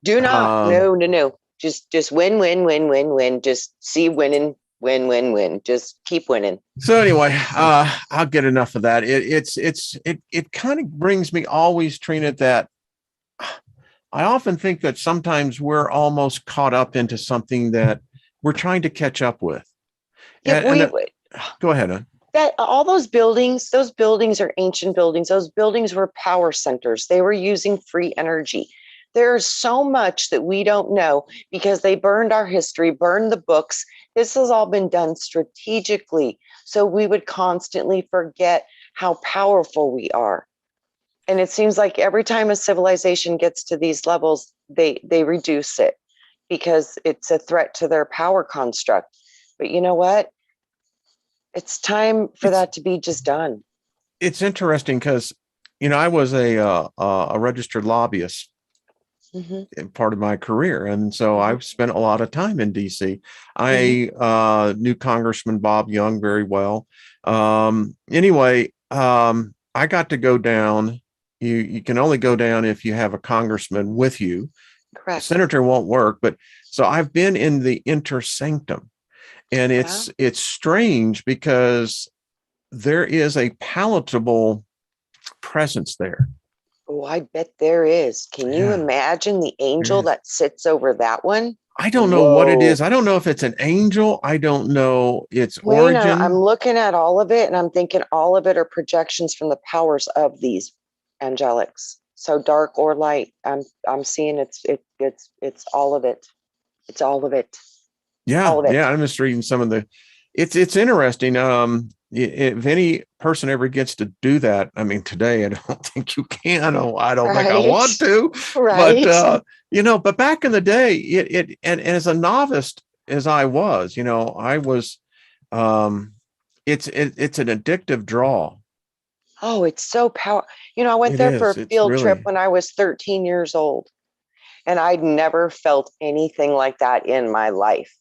No. Just win, win, win, win, win. Just see winning, win, win, win. Just keep winning. So anyway, I'll get enough of that. It kind of brings me always, Trina, that I often think that sometimes we're almost caught up into something that we're trying to catch up with. Yeah, go ahead. Huh? That all those buildings are ancient buildings. Those buildings were power centers. They were using free energy. There's so much that we don't know because they burned our history, burned the books. This has all been done strategically. So we would constantly forget how powerful we are. And it seems like every time a civilization gets to these levels, they reduce it because it's a threat to their power construct. But you know what? It's time for that to be just done. It's interesting because, I was a registered lobbyist. Mm-hmm. Part of my career. And so I've spent a lot of time in DC. I knew Congressman Bob Young very well. Anyway, I got to go down. You can only go down if you have a congressman with you. Correct. Senator won't work. But so I've been in the inter sanctum, and it's strange because there is a palatable presence there. Oh, I bet there is. Can you imagine the angel that sits over that one? I don't know what it is. I don't know if it's an angel. I don't know its origin. I'm looking at all of it and I'm thinking all of it are projections from the powers of these angelics. So dark or light. I'm seeing it's all of it. It's all of it. Yeah. All of it. Yeah. I'm just reading some of the, it's interesting. If any person ever gets to do that, I mean, today, I don't think you can. I don't think I want to. Right. But, but back in the day, and as a novice as I was, I was, it's an addictive draw. Oh, it's so powerful. I went there for a field trip when I was 13 years old, and I'd never felt anything like that in my life.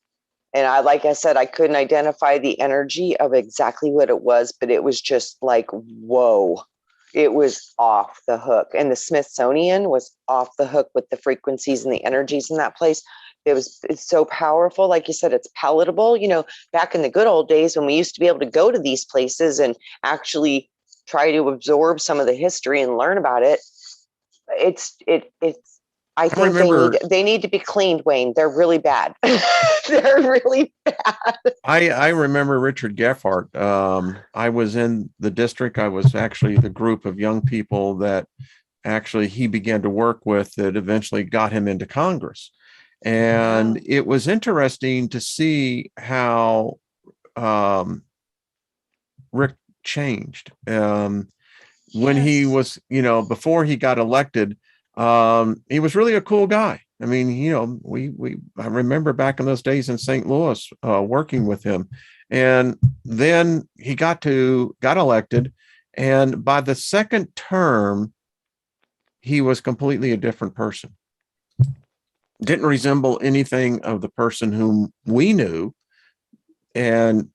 And like I said, I couldn't identify the energy of exactly what it was, but it was just like, whoa, it was off the hook. And the Smithsonian was off the hook with the frequencies and the energies in that place. It's so powerful. Like you said, it's palatable. Back in the good old days when we used to be able to go to these places and actually try to absorb some of the history and learn about it. I think they need to be cleaned, Wayne. They're really bad. They're really bad. I remember Richard Geffart. I was in the district. I was actually the group of young people that actually he began to work with that eventually got him into Congress. And it was interesting to see how Rick changed. When he was, before he got elected, he was really a cool guy. I mean, I remember back in those days in St. Louis, working with him, and then he got elected. And by the second term, he was completely a different person. Didn't resemble anything of the person whom we knew. And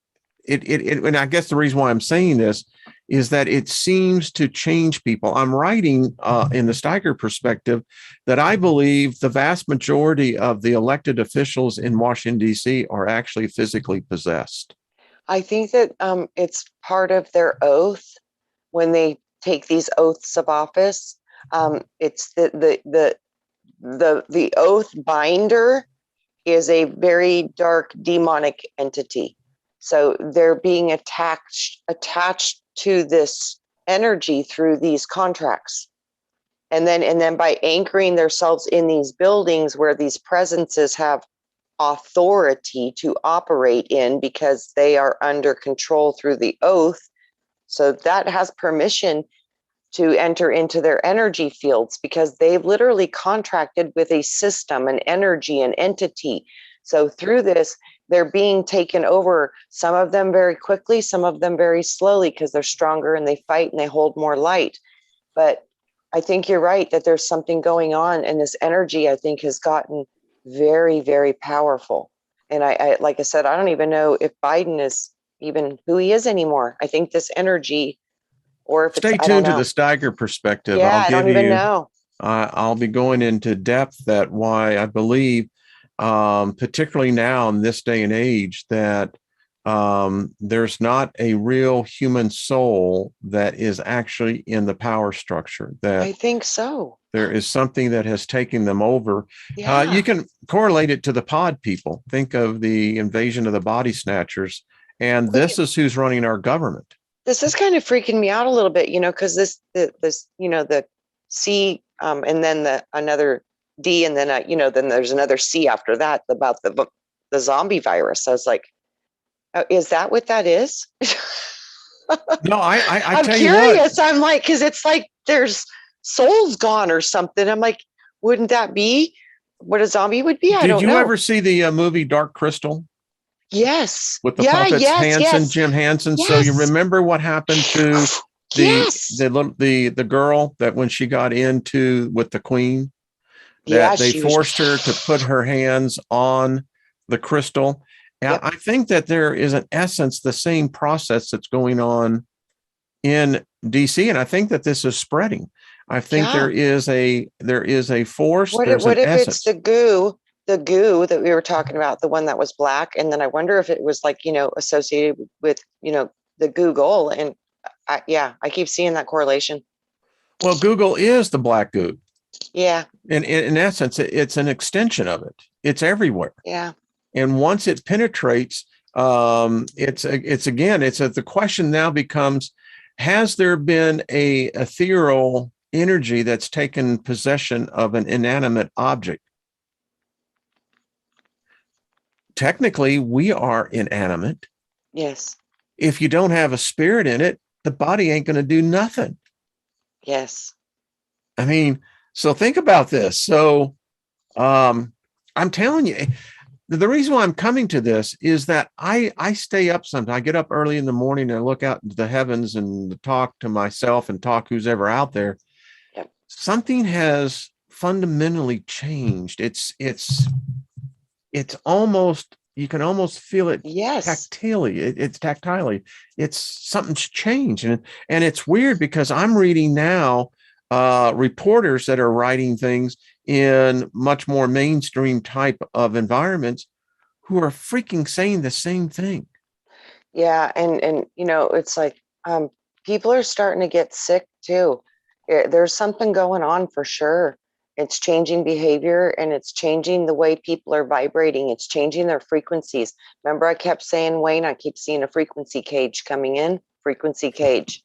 and I guess the reason why I'm saying this is that it seems to change people. I'm writing in the Steiger perspective that I believe the vast majority of the elected officials in Washington, D.C. are actually physically possessed. I think that it's part of their oath when they take these oaths of office. It's the oath binder is a very dark demonic entity. So they're being attached to this energy through these contracts. And then by anchoring themselves in these buildings where these presences have authority to operate in because they are under control through the oath. So that has permission to enter into their energy fields because they've literally contracted with a system, an energy, an entity. So through this, they're being taken over, some of them very quickly, some of them very slowly because they're stronger and they fight and they hold more light. But I think you're right that there's something going on, and this energy, I think, has gotten very, very powerful. And I like I said, I don't even know if Biden is even who he is anymore. I think this energy, or if it's, Stay I don't tuned to know. the Steiger perspective. Yeah, I'll I give don't even you, know. I'll be going into depth that why I believe, particularly now in this day and age, that there's not a real human soul that is actually in the power structure, that I think so. there is something that has taken them over. Yeah. You can correlate it to the pod people. Think of the invasion of the body snatchers, and this is who's running our government. This is kind of freaking me out a little bit, because this, the C, and then another D, and then, then there's another C after that about the zombie virus. I was like, oh, is that what that is? No, I I'm tell curious. you what. I'm like, because it's like there's souls gone or something. I'm like, wouldn't that be what a zombie would be? I Did don't you know. ever see the movie Dark Crystal? Yes. With the Yeah. puppets, Yes. Jim Hansen. Yes. So you remember what happened to yes. the girl that when she got into with the queen, that they forced her to put her hands on the crystal. And I think that there is an essence, the same process that's going on in DC, and I think that this is spreading. I think there is a force. What if it's the goo that we were talking about, the one that was black, and then I wonder if it was like associated with the Google, and I keep seeing that correlation. Well, Google is the black goo. Yeah. In essence, it's an extension of it. It's everywhere. Yeah. And once it penetrates, the question now becomes: has there been a ethereal energy that's taken possession of an inanimate object? Technically, we are inanimate. Yes. If you don't have a spirit in it, the body ain't going to do nothing. Yes. I mean, so think about this. So I'm telling you, the reason why I'm coming to this is that I stay up sometimes. I get up early in the morning and I look out into the heavens and talk to myself and talk who's ever out there. Yep. Something has fundamentally changed. It's almost, you can almost feel it. Yes. Tactilely. It's tactilely. It's something's changed. And it's weird because I'm reading now reporters that are writing things in much more mainstream type of environments who are freaking saying the same thing. Yeah. And it's like, people are starting to get sick too. There's something going on for sure. It's changing behavior, and it's changing the way people are vibrating. It's changing their frequencies. Remember, I kept saying, Wayne, I keep seeing a frequency cage coming in. Frequency cage.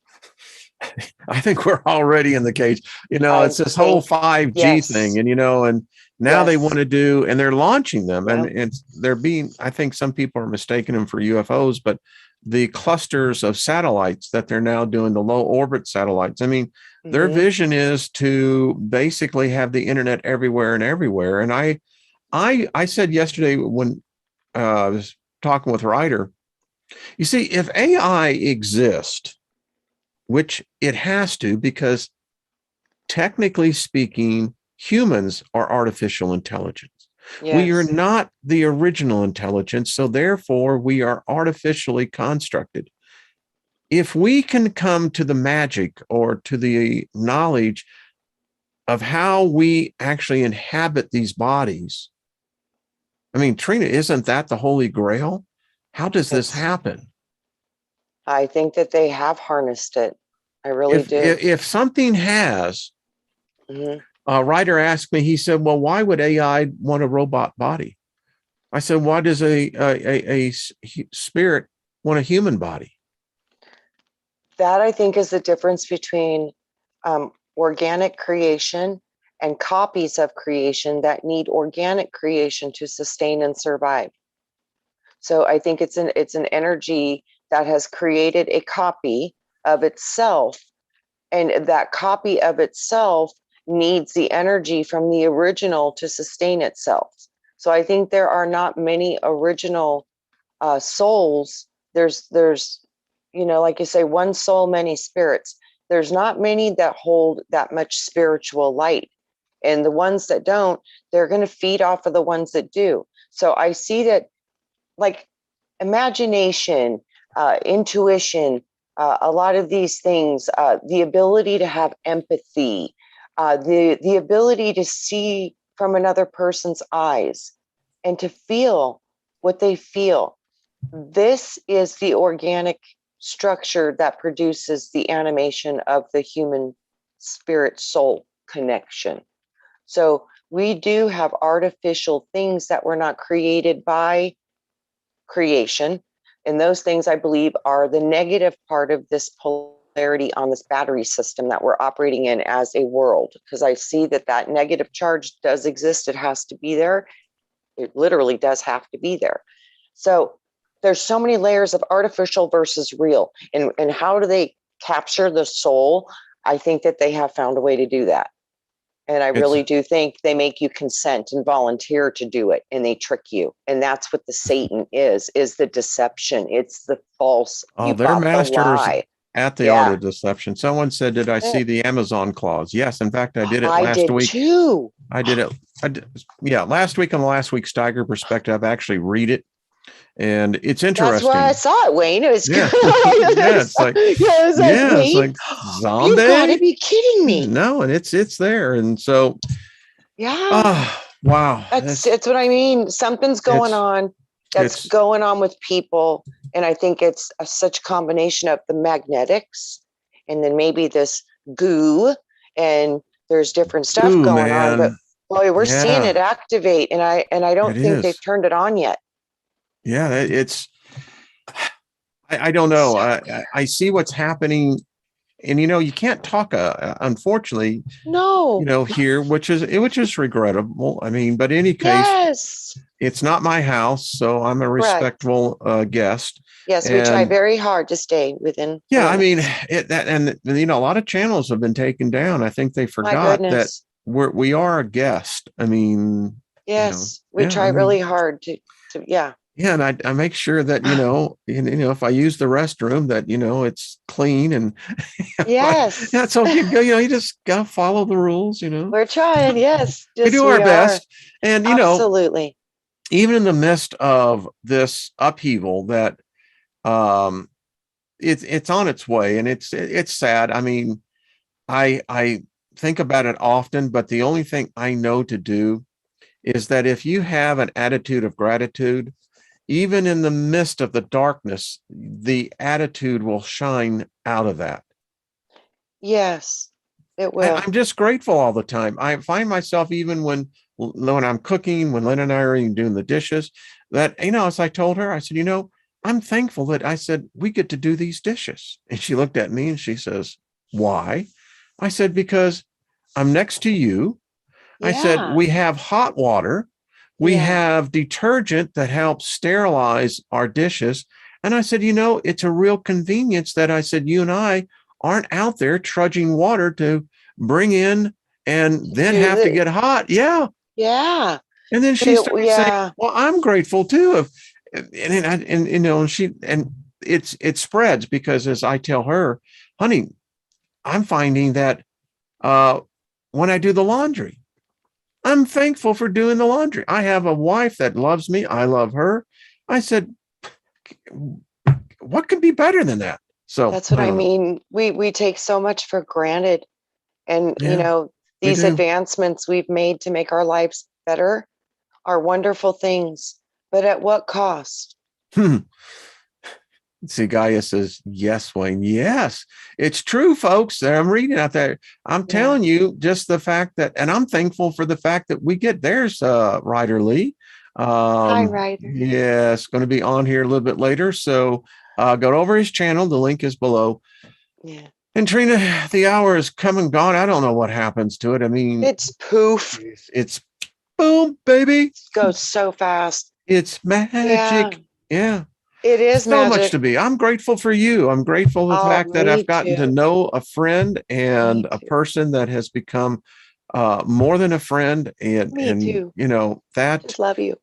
I think we're already in the cage. It's this whole 5G thing, and and now they want to do, and they're launching them, and they're being. I think some people are mistaking them for UFOs, but the clusters of satellites that they're now doing, the low orbit satellites. I mean, their vision is to basically have the internet everywhere and everywhere. And I said yesterday when I was talking with Ryder, you see, if AI exists, which it has to, because technically speaking, humans are artificial intelligence. Yes. We are not the original intelligence, so therefore we are artificially constructed. If we can come to the magic or to the knowledge of how we actually inhabit these bodies, I mean, Trina, isn't that the Holy Grail? How does this happen? I think that they have harnessed it. I really do. If something has Mhm. Ryder asked me, he said, well, why would AI want a robot body? I said, why does a spirit want a human body? That I think is the difference between organic creation and copies of creation that need organic creation to sustain and survive. So I think it's an energy that has created a copy of itself, and that copy of itself needs the energy from the original to sustain itself. So I think there are not many original souls. There's like you say, one soul, many spirits. There's not many that hold that much spiritual light, and the ones that don't, they're going to feed off of the ones that do. So I see that, like, imagination, intuition, a lot of these things, the ability to have empathy, the ability to see from another person's eyes and to feel what they feel. This is the organic structure that produces the animation of the human spirit soul connection. So we do have artificial things that were not created by creation. And those things, I believe, are the negative part of this polarity on this battery system that we're operating in as a world. Because I see that negative charge does exist. It has to be there. It literally does have to be there. So there's so many layers of artificial versus real. And how do they capture the soul? I think that they have found a way to do that. And I It's really do think they make you consent and volunteer to do it, and they trick you. And that's what the Satan is the deception. It's the false. oh, You they're bought the masters lie. at the art Yeah, of deception. Someone said, did I see the Amazon clause? Yes. In fact, I did it I last did week. too. I did it. Yeah, last week on the last week's Steiger perspective, I've actually read it, and it's That's why I interesting. saw it, Wayne. It was Yeah, good. yeah, it's like, Yeah, I was like, yeah, it's Wayne, like you gotta zombie. be kidding me. No, and it's there, and so, Yeah. wow, It's what I mean. Something's going it's on that's it's going on with people. And I think it's such a combination of the magnetics and then maybe this goo, and there's different stuff ooh, going on. But man, boy, we're seeing yeah, it activate, and I it don't think they've is. turned it on yet. Yeah, it's. I don't know. So I see what's happening, and you can't talk. Unfortunately, no. here, which is regrettable. I mean, but in any case, Yes. it's not my house, so I'm a Correct. respectful guest. Yes, we try And very hard to stay within the yeah, I mean, limits. a lot of channels have been taken down. I think they My forgot that goodness. we are a guest. I mean, Yes, we yeah, I try really mean, hard to yeah. yeah, and I make sure that if I use the restroom, that it's clean, and Yes. that's okay. You just gotta follow the rules. We're trying. Yes. We Yes, do our we are. best, and Absolutely. even in the midst of this upheaval, that um, it's on its way, and it's sad. I mean, I think about it often, but the only thing I know to do is that if you have an attitude of gratitude, even in the midst of the darkness, the attitude will shine out of that. Yes, it I'm will. just grateful all the time. I find myself, even when I'm cooking, when Lynn and I are even doing the dishes, that as I told her, I said, I'm thankful that I said we get to do these dishes. And she looked at me and she says, why? I said, because I'm next to you. I said, Yeah. we have hot water. We Yeah. have detergent that helps sterilize our dishes. And I said, it's a real convenience that I said, you and I aren't out there trudging water to bring in and then Do have to the get hot. Yeah. yeah. And then she started saying, Yeah. well, I'm grateful too. And it spreads, because as I tell her, honey, I'm finding that uh, when I do the laundry, I'm thankful for doing the laundry. I have a wife that loves me. I love her. I said, what could be better than that? So That's what I I don't know. mean. We take so much for granted. And Yeah, we these do. advancements we've made to make our lives better are wonderful things. But at what cost? Hmm. See, Gaia says, yes, Wayne. Yes, it's true, folks. That I'm reading out there. I'm telling you, just the fact that, and I'm thankful for the fact that we get there's Ryder Lee. Hi, Ryder. Yes, going to be on here a little bit later. So go over his channel. The link is below. Yeah. And Trina, the hour is come and gone. I don't know what happens to it. I mean, It's poof. it's boom, baby. It goes so fast. It's magic. Yeah. It is So magic. much to be. I'm grateful for you. I'm grateful for the fact that I've gotten to know a friend and a person that has become more than a friend. And too. You know, that Just love you.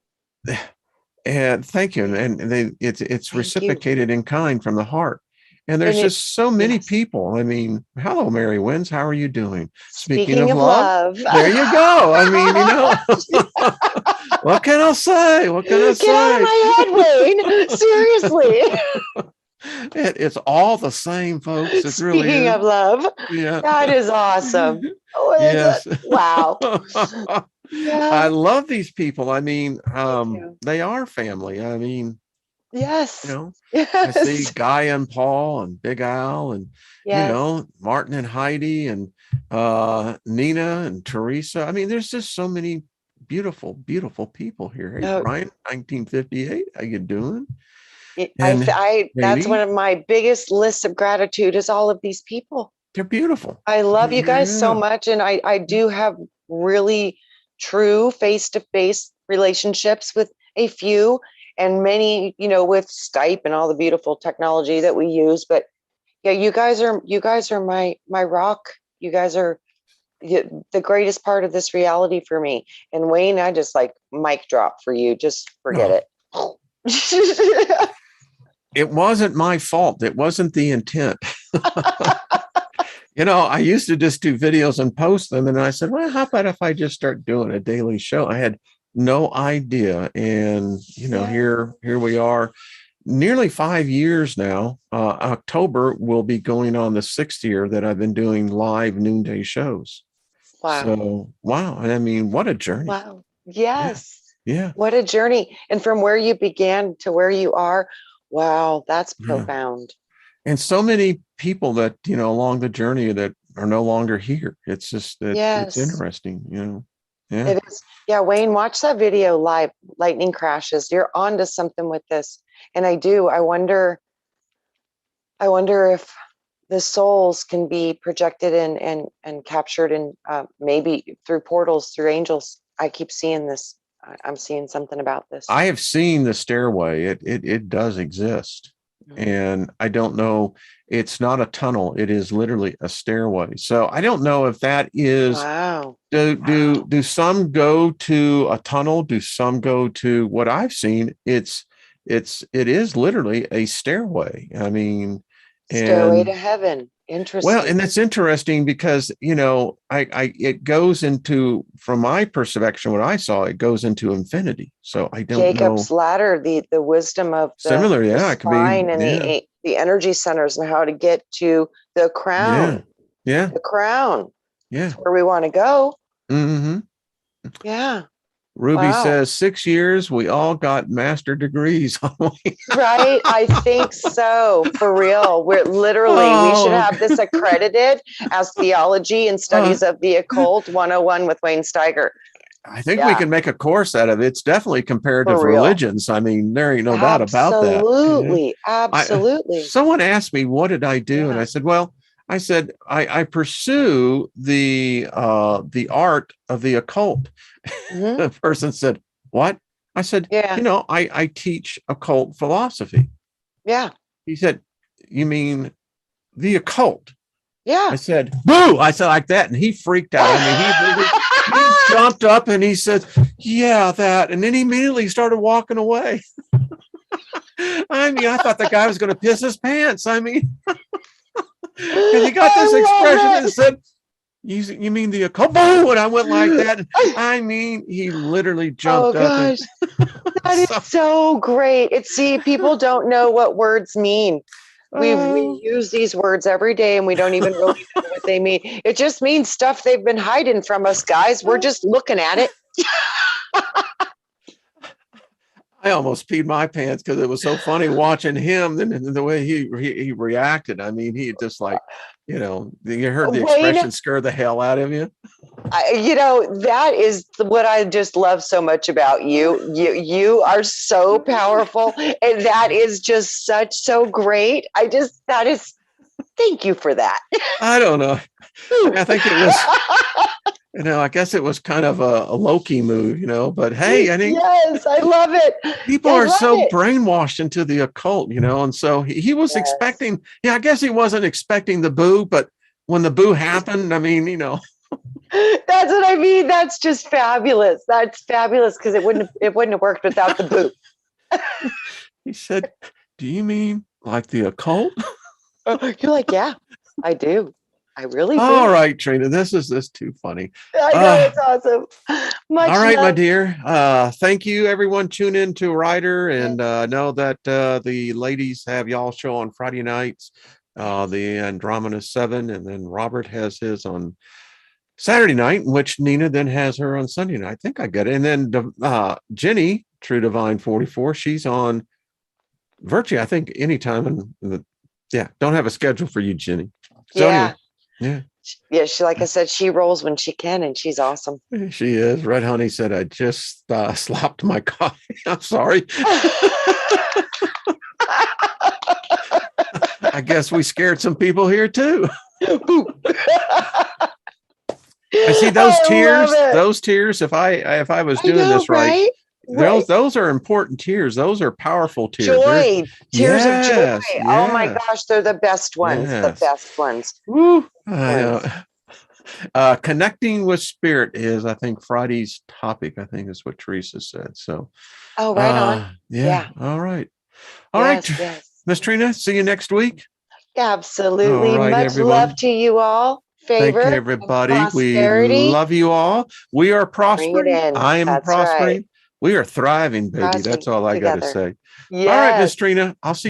And thank you. And it's reciprocated in kind from the heart. And there's just so many people. I mean, hello, Mary Wins. How are you doing? Speaking of love. There you go. I mean, you know, what can I say? What can I say? Get out of my head, Wayne. Seriously. It's all the same, folks. It's really Speaking of love. Yeah. That is awesome. Oh, yes. Wow. Yeah. I love these people. I mean, they are family. I mean, yes. You know, yes. I see Guy and Paul and Big Al and, you know, Martin and Heidi and Nina and Teresa. I mean, there's just so many beautiful, beautiful people here. Hey, Brian, 1958. How you doing? That's one of my biggest lists of gratitude is all of these people. They're beautiful. I love you guys so much. And I do have really true face-to-face relationships with a few and many, you know, with Skype and all the beautiful technology that we use. But yeah, you guys are my rock. You guys are the greatest part of this reality for me. And Wayne, I just like mic drop for you. Just forget it. It wasn't my fault. It wasn't the intent. You know, I used to just do videos and post them. And I said, well, how about if I just start doing a daily show? I had no idea. And, you know, here we are nearly 5 years now. October will be going on the 6th year that I've been doing live noonday shows. Wow. So, wow. I mean, what a journey. Wow. Yes. Yeah. What a journey. And from where you began to where you are. Wow. That's profound. And so many people that, you know, along the journey that are no longer here. It's just that it's interesting, you know. Yeah. It is. Yeah. Wayne, watch that video live. Lightning crashes. You're onto something with this. And I wonder if the souls can be projected and captured in maybe through portals, through angels. I keep seeing this. I'm seeing something about this. I have seen the stairway. It does exist. And I don't know, it's not a tunnel. It is literally a stairway. So I don't know if that is, do some go to a tunnel? Do some go to what I've seen? It is literally a stairway. I mean, stairway to heaven. Interesting. Well, and that's interesting because, you know, it goes into, from my perception, what I saw, it goes into infinity. So I don't know. Jacob's ladder, the wisdom of the, similar, the spine and the energy centers and how to get to the crown. Yeah. The crown. Yeah. That's where we want to go. Mm-hmm. Yeah. Ruby says 6 years, we all got master degrees. Right? I think so. For real. We're literally, we should have this accredited as theology and studies of the occult 101 with Wayne Steiger. I think we can make a course out of it. It's definitely comparative religions. I mean, there ain't no doubt about that. Absolutely. Absolutely. Someone asked me, what did I do? And I said, well, I pursue the art of the occult. Mm-hmm. The person said, what? I said, you know, I teach occult philosophy. Yeah. He said, you mean the occult? Yeah. I said, boo! I said like that. And he freaked out. I mean, he jumped up and he said, yeah, that. And then he immediately started walking away. I mean, I thought the guy was going to piss his pants. I mean, because he got this expression and said, you mean the occult? Boom! And I went like that. I mean, he literally jumped up. Gosh. That is so great. People don't know what words mean. We use these words every day and we don't even really know what they mean. It just means stuff they've been hiding from us, guys. We're just looking at it. I almost peed my pants because it was so funny watching him and the way he reacted. I mean, he just like, you heard the Wayne, expression scare the hell out of you. that is what I just love so much about you. You are so powerful, and that is just so great. Thank you for that. I don't know. I think it was, I guess it was kind of a Loki move, but hey, I think yes, I love it. people are so brainwashed into the occult, and so he was expecting, I guess he wasn't expecting the boo, but when the boo happened, I mean, That's what I mean. That's just fabulous. That's fabulous because it wouldn't have worked without the boo. He said, "Do you mean like the occult?" You're like, yeah, I do. I really do. All right, Trina, this is too funny. I know, it's awesome. All right, my dear. Thank you, everyone. Tune in to Ryder, and know that the ladies have y'all show on Friday nights, the Andromeda 7, and then Robert has his on Saturday night, which Nina then has her on Sunday night. I think I get it. And then Jenny, True Divine 44, she's on virtually, I think, anytime. Don't have a schedule for you, Jenny. So anyway, she, like I said, she rolls when she can, and she's awesome. She is. Red Honey said, I just slopped my coffee. I'm sorry. I guess we scared some people here too. I see those tears. Those tears. If I was doing this right, those are important tears. Those are powerful tears. Joy, tears of joy. Yes. Oh my gosh, they're the best ones. The best ones. Woo. Connecting with spirit is, I think, Friday's topic. I think is what Teresa said. So. Oh, right on. Yeah. All right. All right, Miss Trina. See you next week. Absolutely. Right, much everyone. Love to you all. Favor. Thank you, everybody. We love you all. We are prospering. I am prospering. Right. We are thriving, baby. That's all I got to say. Yes. All right, Miss Trina. I'll see you.